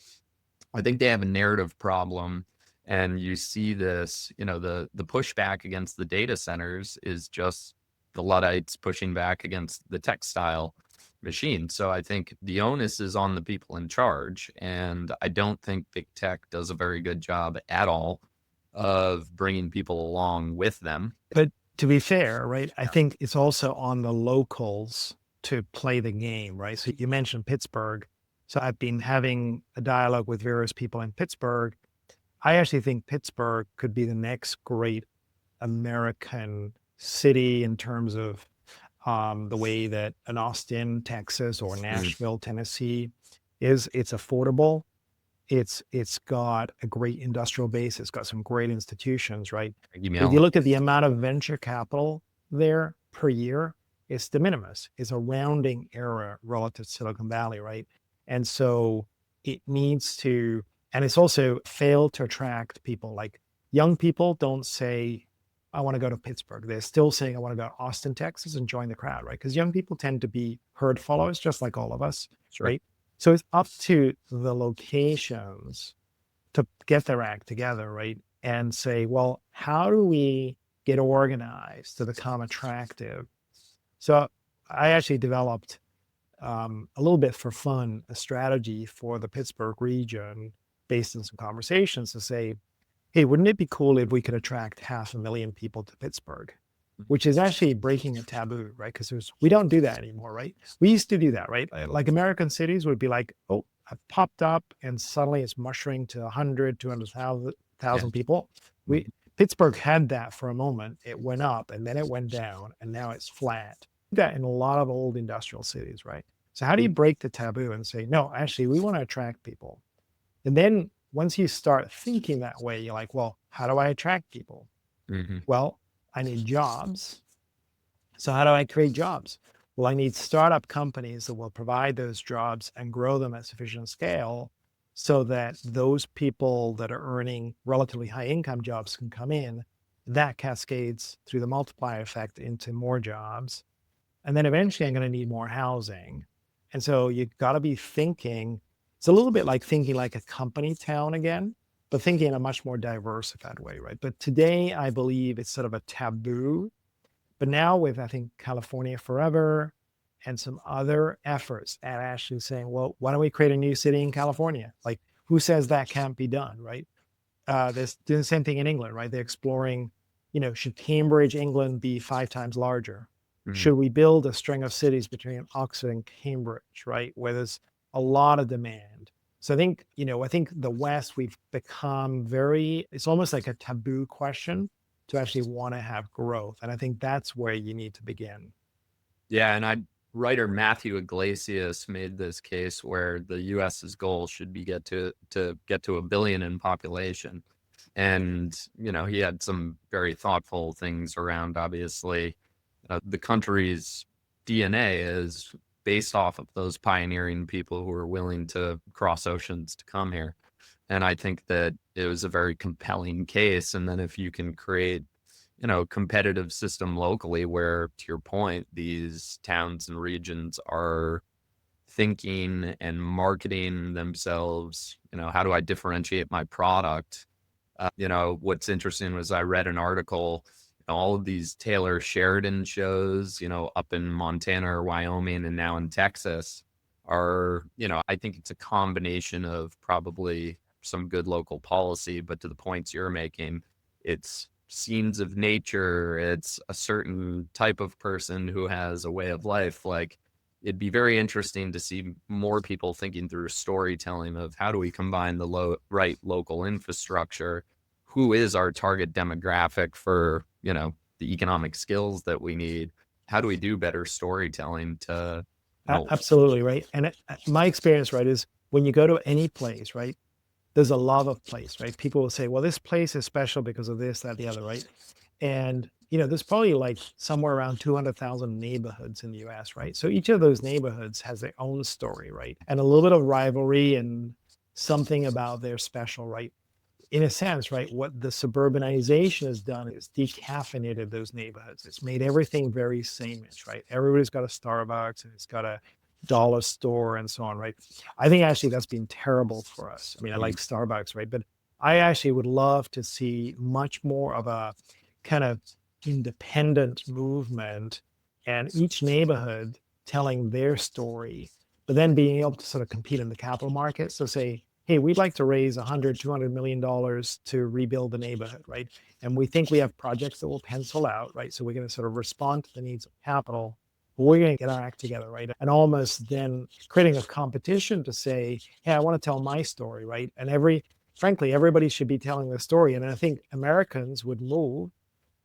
I think they have a narrative problem. And you see this, the pushback against the data centers is just the Luddites pushing back against the textile machine. So I think the onus is on the people in charge. And I don't think big tech does a very good job at all of bringing people along with them. But to be fair, right, I think it's also on the locals to play the game, right? So you mentioned Pittsburgh. So I've been having a dialogue with various people in Pittsburgh. I actually think Pittsburgh could be the next great American city in terms of the way that an Austin, Texas, or Nashville, Tennessee is. It's affordable. It's got a great industrial base. It's got some great institutions, right? If you look at the amount of venture capital there per year, it's de minimis. It's a rounding error relative to Silicon Valley, right? And so it needs to, and it's also failed to attract people. Like young people don't say, I want to go to Pittsburgh. They're still saying, I want to go to Austin, Texas and join the crowd, right? Because young people tend to be herd followers, just like all of us, right? So it's up to the locations to get their act together, right? And say, well, how do we get organized to become attractive? So I actually developed a little bit for fun, a strategy for the Pittsburgh region based on some conversations to say, hey, wouldn't it be cool if we could attract 500,000 people to Pittsburgh, which is actually breaking a taboo, right? Because we don't do that anymore, right? We used to do that, right? Like American cities would be like, oh, I popped up and suddenly it's mushrooming to 100, 200,000 people. Pittsburgh had that for a moment. It went up and then it went down and now it's flat. That in a lot of old industrial cities, right? So how do you break the taboo and say, no, actually, we want to attract people? And then once you start thinking that way, you're like, well, how do I attract people? Well, I need jobs. So how do I create jobs? Well, I need startup companies that will provide those jobs and grow them at sufficient scale so that those people that are earning relatively high income jobs can come in. That cascades through the multiplier effect into more jobs. And then eventually I'm going to need more housing. And so you've got to be thinking, it's a little bit like thinking like a company town again, but thinking in a much more diversified way, right? But today I believe it's sort of a taboo. But now with, I think, California Forever and some other efforts at actually saying, well, why don't we create a new city in California? Like, who says that can't be done, right? They're doing the same thing in England, right? They're exploring, should Cambridge, England be 5 times larger? Should we build a string of cities between Oxford and Cambridge, right? Where there's a lot of demand. So I think the West, we've become it's almost like a taboo question to actually want to have growth. And I think that's where you need to begin. Yeah. And writer Matthew Iglesias made this case where the US's goal should be get to 1 billion in population. And, he had some very thoughtful things around, obviously, the country's DNA is based off of those pioneering people who are willing to cross oceans to come here. And I think that it was a very compelling case. And then if you can create, a competitive system locally where, to your point, these towns and regions are thinking and marketing themselves, how do I differentiate my product? What's interesting was I read an article, all of these Taylor Sheridan shows, up in Montana or Wyoming and now in Texas are, I think it's a combination of probably some good local policy, but to the points you're making, it's scenes of nature. It's a certain type of person who has a way of life. Like, it'd be very interesting to see more people thinking through storytelling of how do we combine the right local infrastructure? Who is our target demographic for, the economic skills that we need? How do we do better storytelling to? Absolutely, right. And my experience, right, is when you go to any place, right, there's a love of place, right? People will say, well, this place is special because of this, that, the other, right? And, there's probably like somewhere around 200,000 neighborhoods in the US, right? So each of those neighborhoods has their own story, right? And a little bit of rivalry and something about their special, right? In a sense, right, what the suburbanization has done is decaffeinated those neighborhoods. It's made everything very sameish, right? Everybody's got a Starbucks and it's got a dollar store and so on, right? I think actually that's been terrible for us. I mean, I like Starbucks, right? But I actually would love to see much more of a kind of independent movement and each neighborhood telling their story, but then being able to sort of compete in the capital market. So say, hey, we'd like to raise $100-200 million to rebuild the neighborhood, right? And we think we have projects that will pencil out, right? So we're going to sort of respond to the needs of capital. We're going to get our act together, right? And almost then creating a competition to say, hey, I want to tell my story, right? And frankly, everybody should be telling their story. And I think Americans would move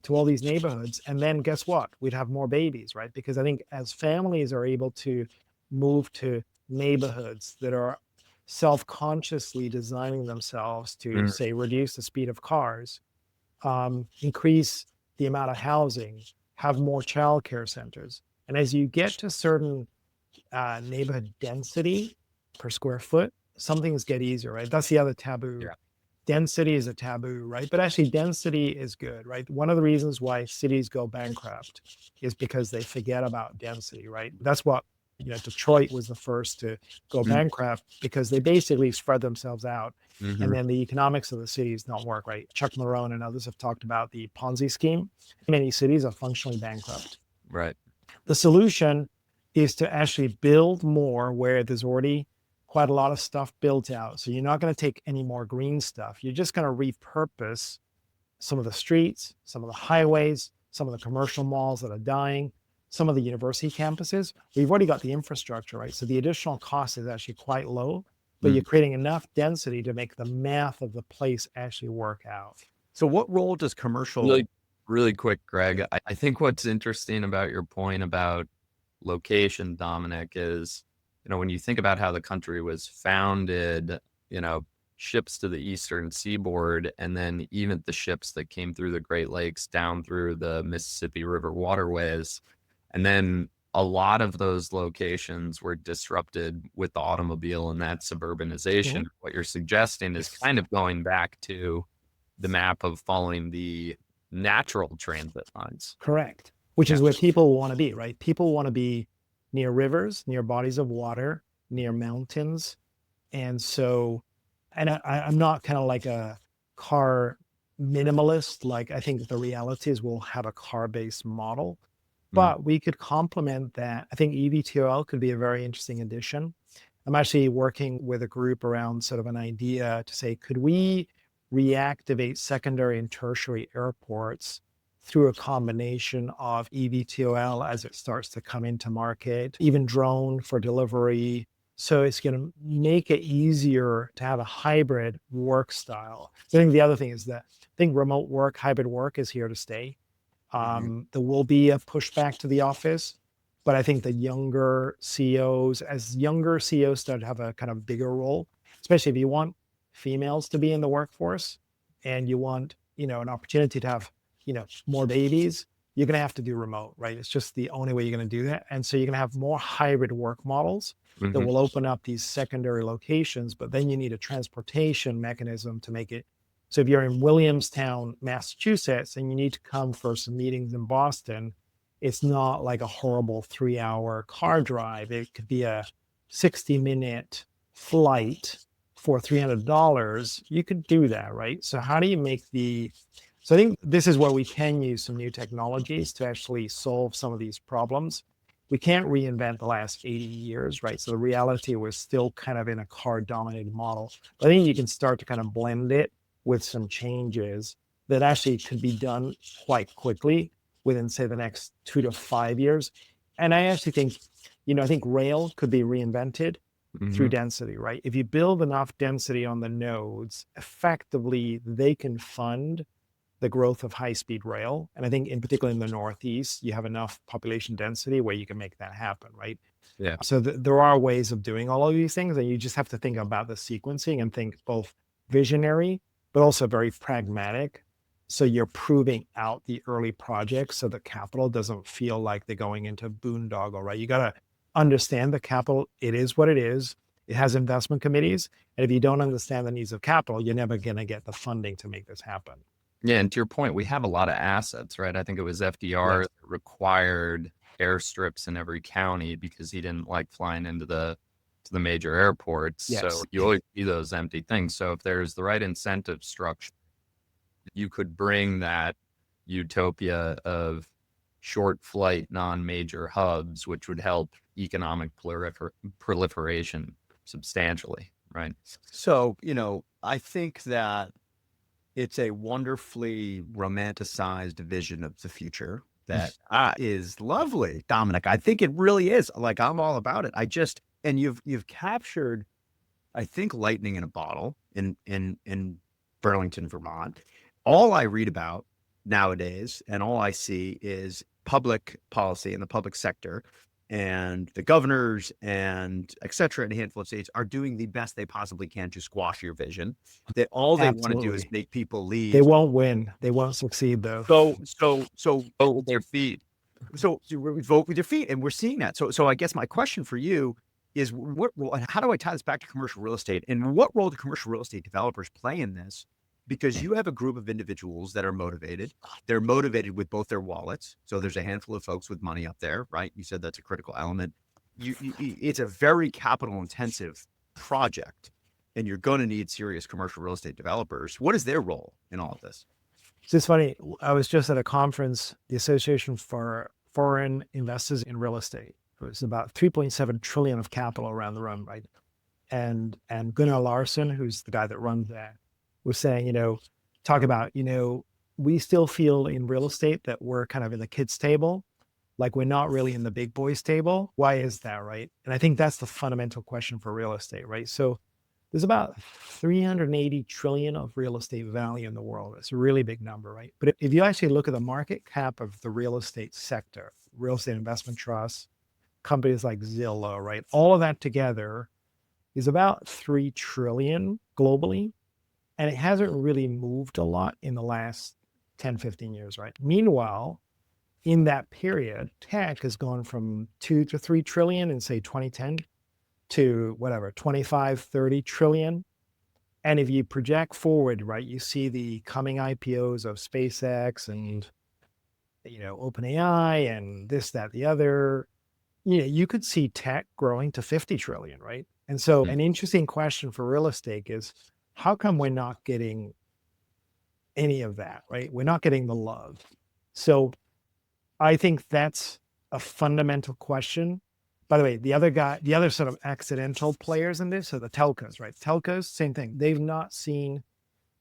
to all these neighborhoods. And then guess what? We'd have more babies, right? Because I think as families are able to move to neighborhoods that are self-consciously designing themselves to say reduce the speed of cars, increase the amount of housing, have more childcare centers. And as you get to certain neighborhood density per square foot, some things get easier, right? That's the other taboo. Yeah. Density is a taboo, right? But actually density is good, right? One of the reasons why cities go bankrupt is because they forget about density, right? That's what, Detroit was the first to go bankrupt because they basically spread themselves out. And then the economics of the cities don't work, right? Chuck Marohn and others have talked about the Ponzi scheme. Many cities are functionally bankrupt. Right. The solution is to actually build more where there's already quite a lot of stuff built out. So you're not going to take any more green stuff. You're just going to repurpose some of the streets, some of the highways, some of the commercial malls that are dying, some of the university campuses. We've already got the infrastructure, right? So the additional cost is actually quite low, but you're creating enough density to make the math of the place actually work out. So what role does commercial... Really quick, Greg, I think what's interesting about your point about location, Dominic, is, when you think about how the country was founded, ships to the eastern seaboard, and then even the ships that came through the Great Lakes down through the Mississippi River waterways. And then a lot of those locations were disrupted with the automobile and that suburbanization. What you're suggesting is kind of going back to the map of following the natural transit lines. Correct. Which is where people want to be, right? People want to be near rivers, near bodies of water, near mountains. And so, I'm not kind of like a car minimalist. Like, I think the reality is we'll have a car-based model, but we could complement that. I think EVTOL could be a very interesting addition. I'm actually working with a group around sort of an idea to say, could we reactivate secondary and tertiary airports through a combination of EVTOL as it starts to come into market, even drone for delivery. So it's going to make it easier to have a hybrid work style. I think the other thing is that I think remote work, hybrid work is here to stay. There will be a pushback to the office, but I think the younger CEOs, as younger CEOs start to have a kind of bigger role, especially if you want females to be in the workforce and you want, an opportunity to have, more babies, you're going to have to do remote, right? It's just the only way you're going to do that. And so you're going to have more hybrid work models that will open up these secondary locations, but then you need a transportation mechanism to make it. So if you're in Williamstown, Massachusetts, and you need to come for some meetings in Boston, it's not like a horrible 3-hour car drive. It could be a 60-minute flight for $300. You could do that, right? So how do you make so I think this is where we can use some new technologies to actually solve some of these problems. We can't reinvent the last 80 years, right? So the reality was still kind of in a car-dominated model. But I think you can start to kind of blend it with some changes that actually could be done quite quickly within, say, the next 2 to 5 years. And I actually think, I think rail could be reinvented through density, right? If you build enough density on the nodes, effectively, they can fund the growth of high-speed rail. And I think in particular in the Northeast, you have enough population density where you can make that happen, right? Yeah. So there are ways of doing all of these things, and you just have to think about the sequencing and think both visionary, but also very pragmatic. So you're proving out the early projects so the capital doesn't feel like they're going into boondoggle, right? You got to understand the capital. It is what it is. It has investment committees. And if you don't understand the needs of capital, you're never going to get the funding to make this happen. Yeah, and to your point, we have a lot of assets, right? I think it was FDR that required airstrips in every county because he didn't like flying into the major airports. Yes. So you always see those empty things. So if there's the right incentive structure, you could bring that utopia of short flight, non-major hubs, which would help economic proliferation substantially, right? So, I think that it's a wonderfully romanticized vision of the future that is lovely, Dominic. I think it really is. Like, I'm all about it. And you've captured, I think, lightning in a bottle in Burlington, Vermont. All I read about nowadays and all I see is public policy in the public sector, and the governors and et cetera in a handful of states are doing the best they possibly can to squash your vision. That all they want to do is make people leave. They won't win. They won't succeed, though. So vote with their feet. So we vote with your feet, and we're seeing that. So I guess my question for you is, how do I tie this back to commercial real estate, and what role do commercial real estate developers play in this? Because you have a group of individuals that are motivated. They're motivated with both their wallets. So there's a handful of folks with money up there, right? You said that's a critical element. It's a very capital intensive project, and you're going to need serious commercial real estate developers. What is their role in all of this? It's just funny. I was just at a conference, the Association for Foreign Investors in Real Estate. It was about 3.7 trillion of capital around the room, right? And Gunnar Larson, who's the guy that runs that, was saying, talk about, we still feel in real estate that we're kind of in the kids' table, like we're not really in the big boys' table. Why is that, right? And I think that's the fundamental question for real estate, right? So there's about 380 trillion of real estate value in the world. It's a really big number, right? But if you actually look at the market cap of the real estate sector, real estate investment trusts, companies like Zillow, right? All of that together is about 3 trillion globally. And it hasn't really moved a lot in the last 10, 15 years, right? Meanwhile, in that period, tech has gone from 2 to 3 trillion in, say, 2010 to 25, 30 trillion. And if you project forward, right, you see the coming IPOs of SpaceX and, OpenAI and this, that, the other. You could see tech growing to 50 trillion, right? And so an interesting question for real estate is, how come we're not getting any of that, right? We're not getting the love. So I think that's a fundamental question. By the way, the other sort of accidental players in this are the telcos, right? Telcos, same thing. They've not seen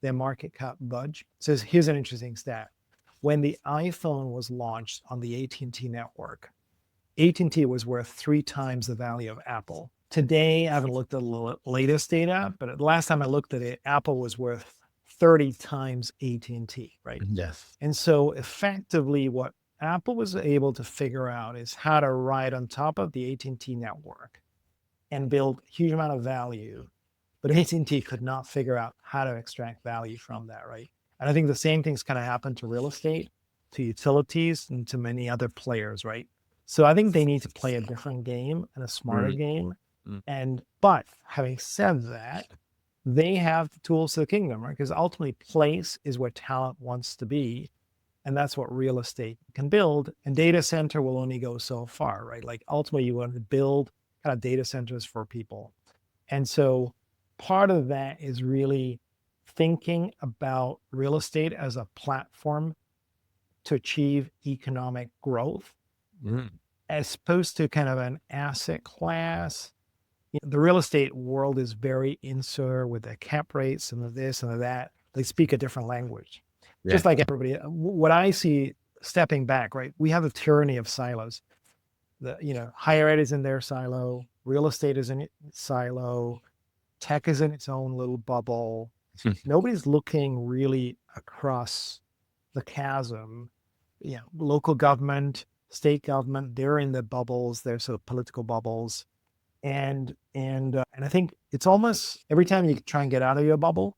their market cap budge. So here's an interesting stat. When the iPhone was launched on the AT&T network, AT&T was worth 3 times the value of Apple. Today, I haven't looked at the latest data, but the last time I looked at it, Apple was worth 30 times AT&T, right? Yes. And so effectively what Apple was able to figure out is how to ride on top of the AT&T network and build a huge amount of value. But AT&T could not figure out how to extract value from that, right? And I think the same thing's kind of happened to real estate, to utilities, and to many other players, right? So I think they need to play a different game and a smarter game. But having said that, they have the tools to the kingdom, right? Because ultimately place is where talent wants to be. And that's what real estate can build. And data center will only go so far, right? Like ultimately you want to build kind of data centers for people. And so part of that is really thinking about real estate as a platform to achieve economic growth, as opposed to kind of an asset class. The real estate world is very insular with the cap rates and the this and the that. They speak a different language, just like everybody. What I see stepping back, right? We have the tyranny of silos. Higher ed is in their silo, real estate is in its silo, tech is in its own little bubble. Nobody's looking really across the chasm. Local government, state government, they're in the bubbles. They're sort of political bubbles. And I think it's almost every time you try and get out of your bubble,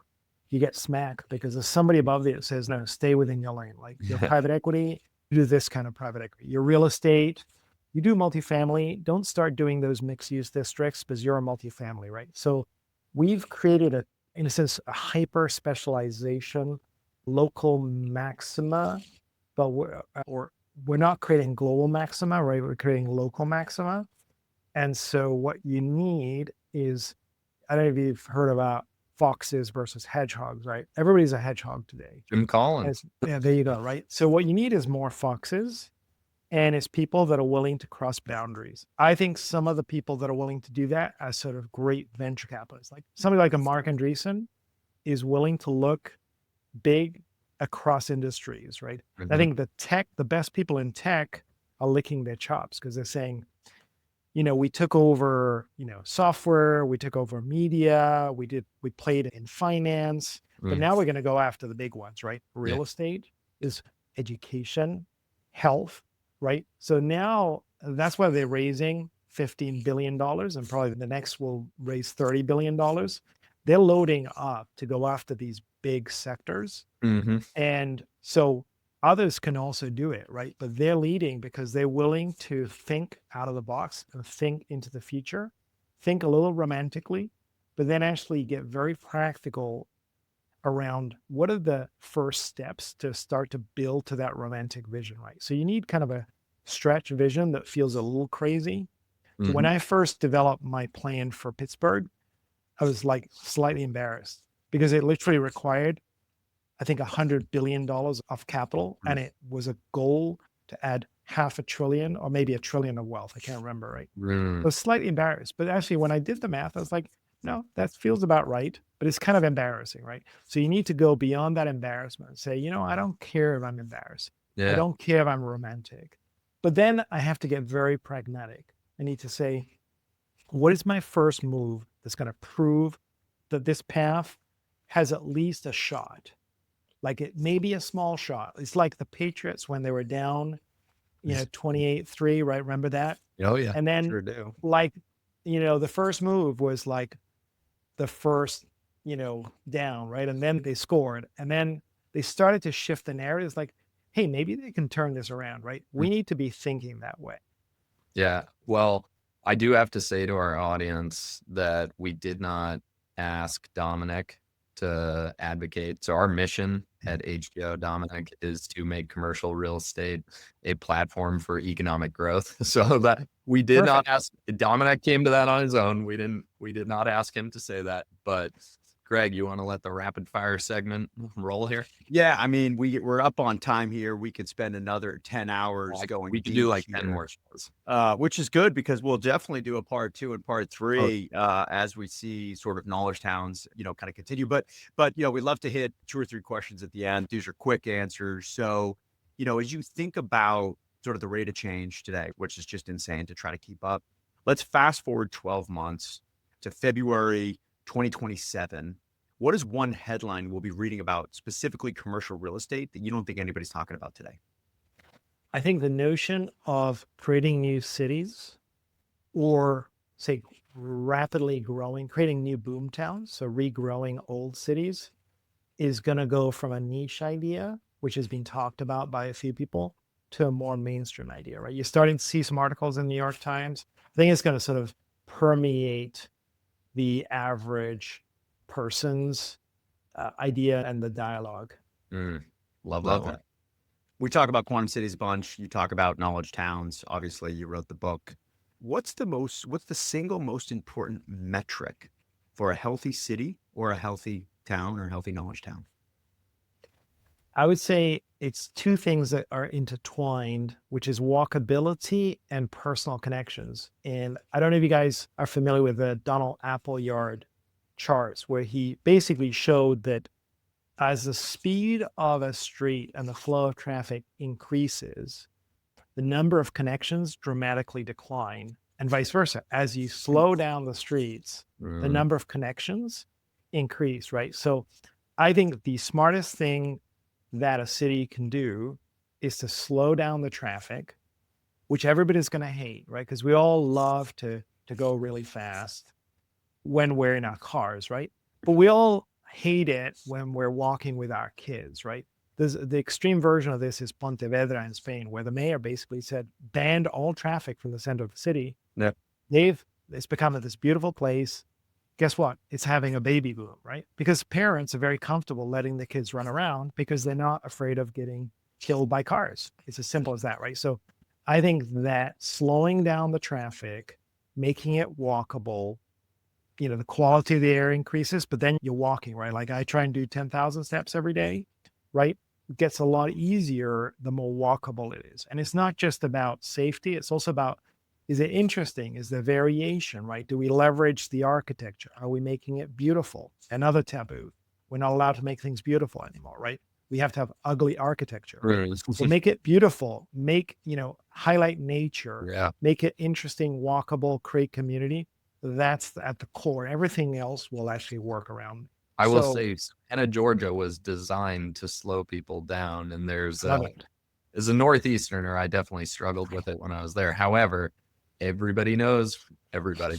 you get smacked because there's somebody above you that says, no, stay within your lane. Like your private equity, you do this kind of private equity. Your real estate, you do multifamily, don't start doing those mixed use districts because you're a multifamily, right? So we've created in a sense, a hyper specialization, local maxima, but we're not creating global maxima, right? We're creating local maxima. And so what you need is, I don't know if you've heard about foxes versus hedgehogs, right? Everybody's a hedgehog today. Jim Collins. Yeah, there you go, right? So what you need is more foxes, and it's people that are willing to cross boundaries. I think some of the people that are willing to do that are sort of great venture capitalists. Like somebody like a Mark Andreessen is willing to look big across industries, right? I think the best people in tech are licking their chops because they're saying, we took over, software, we took over media, we played in finance, but now we're going to go after the big ones, right? Real estate is education, health, right? So now that's why they're raising $15 billion, and probably the next will raise $30 billion. They're loading up to go after these big sectors. And so others can also do it, right? But they're leading because they're willing to think out of the box and think into the future, think a little romantically, but then actually get very practical around what are the first steps to start to build to that romantic vision, right? So you need kind of a stretch vision that feels a little crazy. So when I first developed my plan for Pittsburgh, I was like slightly embarrassed because it literally required, I think, $100 billion of capital. And it was a goal to add $500 billion or maybe $1 trillion of wealth. I can't remember, right? I was slightly embarrassed. But actually, when I did the math, I was like, no, that feels about right. But it's kind of embarrassing, right? So you need to go beyond that embarrassment and say, I don't care if I'm embarrassed. I don't care if I'm romantic. But then I have to get very pragmatic. I need to say, what is my first move that's going to prove that this path has at least a shot? Like it may be a small shot. It's like the Patriots when they were down, 28-3, right? Remember that? Oh yeah. And then Sure do. the first move was like the first, down, right? And then they scored. And then they started to shift the narrative. It's like, hey, maybe they can turn this around, right? We need to be thinking that way. Yeah. Well, I do have to say to our audience that we did not ask Dominic to advocate. So our mission at HGO, Dominic, is to make commercial real estate a platform for economic growth. So that we did not ask, Dominic came to that on his own. We did not ask him to say that, but Greg, you want to let the rapid fire segment roll here? Yeah, I mean, we're up on time here. We could spend another 10 hours going. We could do like 10 more shows, which is good because we'll definitely do a part 2 and part 3 as we see sort of knowledge towns, kind of continue. But we love to hit 2 or 3 questions at the end. These are quick answers. So, as you think about sort of the rate of change today, which is just insane to try to keep up, let's fast forward 12 months to February 2027. What is one headline we'll be reading about specifically commercial real estate that you don't think anybody's talking about today? I think the notion of creating new cities or say rapidly growing, creating new boom towns, so regrowing old cities is going to go from a niche idea, which has been talked about by a few people, to a more mainstream idea, right? You're starting to see some articles in the New York Times. I think it's going to sort of permeate the average person's idea and the dialogue. Love that one. We talk about quantum cities a bunch. You talk about knowledge towns. Obviously, you wrote the book. What's the single most important metric for a healthy city or a healthy town or a healthy knowledge town? I would say it's 2 things that are intertwined, which is walkability and personal connections. And I don't know if you guys are familiar with the Donald Appleyard charts, where he basically showed that as the speed of a street and the flow of traffic increases, the number of connections dramatically decline, and vice versa. As you slow down the streets, the number of connections increase, right? So I think the smartest thing that a city can do is to slow down the traffic, which everybody's going to hate, right? Because we all love to go really fast when we're in our cars, right? But we all hate it when we're walking with our kids, right? the extreme version of this is Pontevedra in Spain, where the mayor basically said, banned all traffic from the center of the city. Yeah. It's become this beautiful place. Guess what? It's having a baby boom, right? Because parents are very comfortable letting the kids run around because they're not afraid of getting killed by cars. It's as simple as that, right? So I think that slowing down the traffic, making it walkable, the quality of the air increases, but then you're walking, right? Like I try and do 10,000 steps every day, right? It gets a lot easier the more walkable it is. And it's not just about safety. It's also about, is it interesting? Is there variation, right? Do we leverage the architecture? Are we making it beautiful? Another taboo. We're not allowed to make things beautiful anymore, right? We have to have ugly architecture. Right? So make it beautiful, highlight nature, make it interesting, walkable, create community. That's at the core. Everything else will actually work around. I will say, Savannah, Georgia was designed to slow people down. And as a Northeasterner, I definitely struggled with it when I was there. However, everybody knows everybody.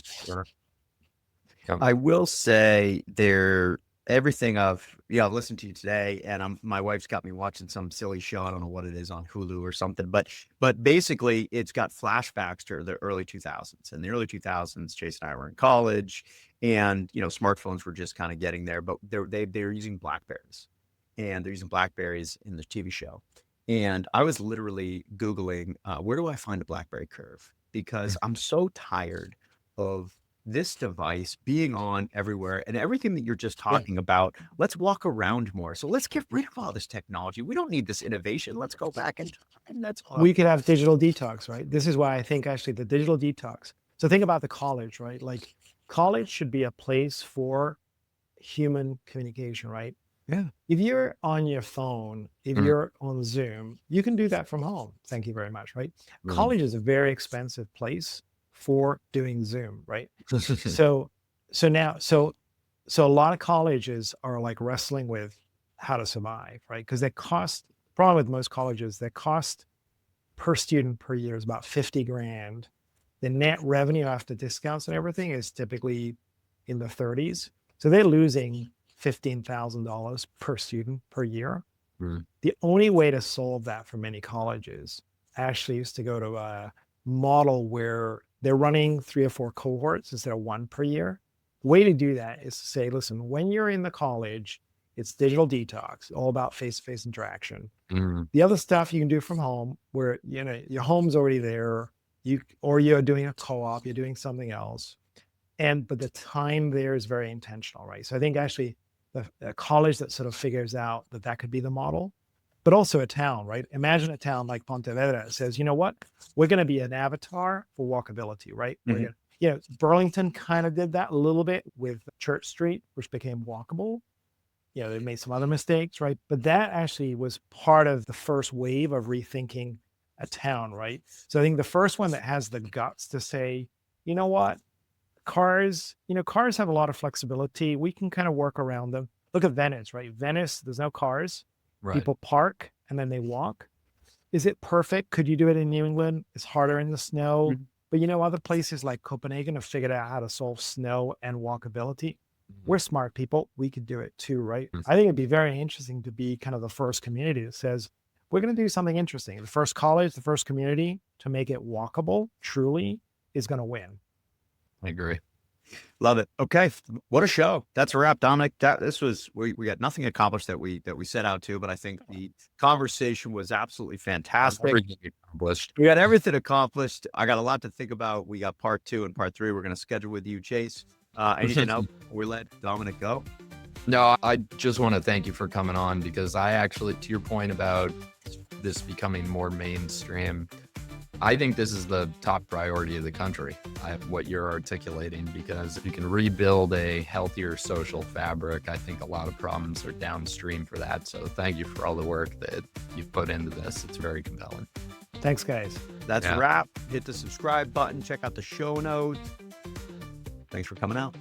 I will say everything I've listened to you today, and my wife's got me watching some silly show. I don't know what it is on Hulu or something, but basically it's got flashbacks to the early 2000s. In the early 2000s, Chase and I were in college, and smartphones were just kind of getting there, but they're using BlackBerries, and they're using BlackBerries in the TV show. And I was literally Googling, where do I find a BlackBerry curve? Because I'm so tired of this device being on everywhere and everything that you're just talking about. Let's walk around more. So let's get rid of all this technology. We don't need this innovation. Let's go back and that's all. We could have digital detox, right? This is why I think actually the digital detox. So think about the college, right? Like college should be a place for human communication, right? Yeah. If you're on your phone, if you're on Zoom, you can do that from home. Thank you very much, right? College is a very expensive place for doing Zoom, right? So a lot of colleges are like wrestling with how to survive, right? Because problem with most colleges, their cost per student per year is about 50 grand. The net revenue after discounts and everything is typically in the 30s. So they're losing $15,000 per student per year. The only way to solve that for many colleges actually is to go to a model where they're running 3 or 4 cohorts instead of 1 per year. The way to do that is to say, listen, when you're in the college, it's digital detox, all about face-to-face interaction. The other stuff you can do from home where, your home's already there, or you're doing a co-op, you're doing something else. But the time there is very intentional, right? So I think actually a college that sort of figures out that could be the model, but also a town, right? Imagine a town like Pontevedra that says, you know what? We're going to be an avatar for walkability, right? Burlington kind of did that a little bit with Church Street, which became walkable. They made some other mistakes, right? But that actually was part of the first wave of rethinking a town, right? So I think the first one that has the guts to say, you know what? Cars have a lot of flexibility. We can kind of work around them. Look at Venice, right? Venice, there's no cars. Right. People park and then they walk. Is it perfect? Could you do it in New England? It's harder in the snow. But other places like Copenhagen have figured out how to solve snow and walkability. We're smart people. We could do it too, right? I think it'd be very interesting to be kind of the first community that says, we're going to do something interesting. The first college, the first community to make it walkable truly is going to win. I agree. Love it. Okay. What a show. That's a wrap, Dominic. We got nothing accomplished that we set out to, but I think the conversation was absolutely fantastic. Everything accomplished. We got everything accomplished. I got a lot to think about. We got part 2 and part 3. We're going to schedule with you, Chase. Anything else before we let Dominic go? No, I just want to thank you for coming on, because I actually, to your point about this becoming more mainstream, I think this is the top priority of the country, what you're articulating, because if you can rebuild a healthier social fabric, I think a lot of problems are downstream for that. So thank you for all the work that you've put into this. It's very compelling. Thanks, guys. That's a wrap. Hit the subscribe button. Check out the show notes. Thanks for coming out.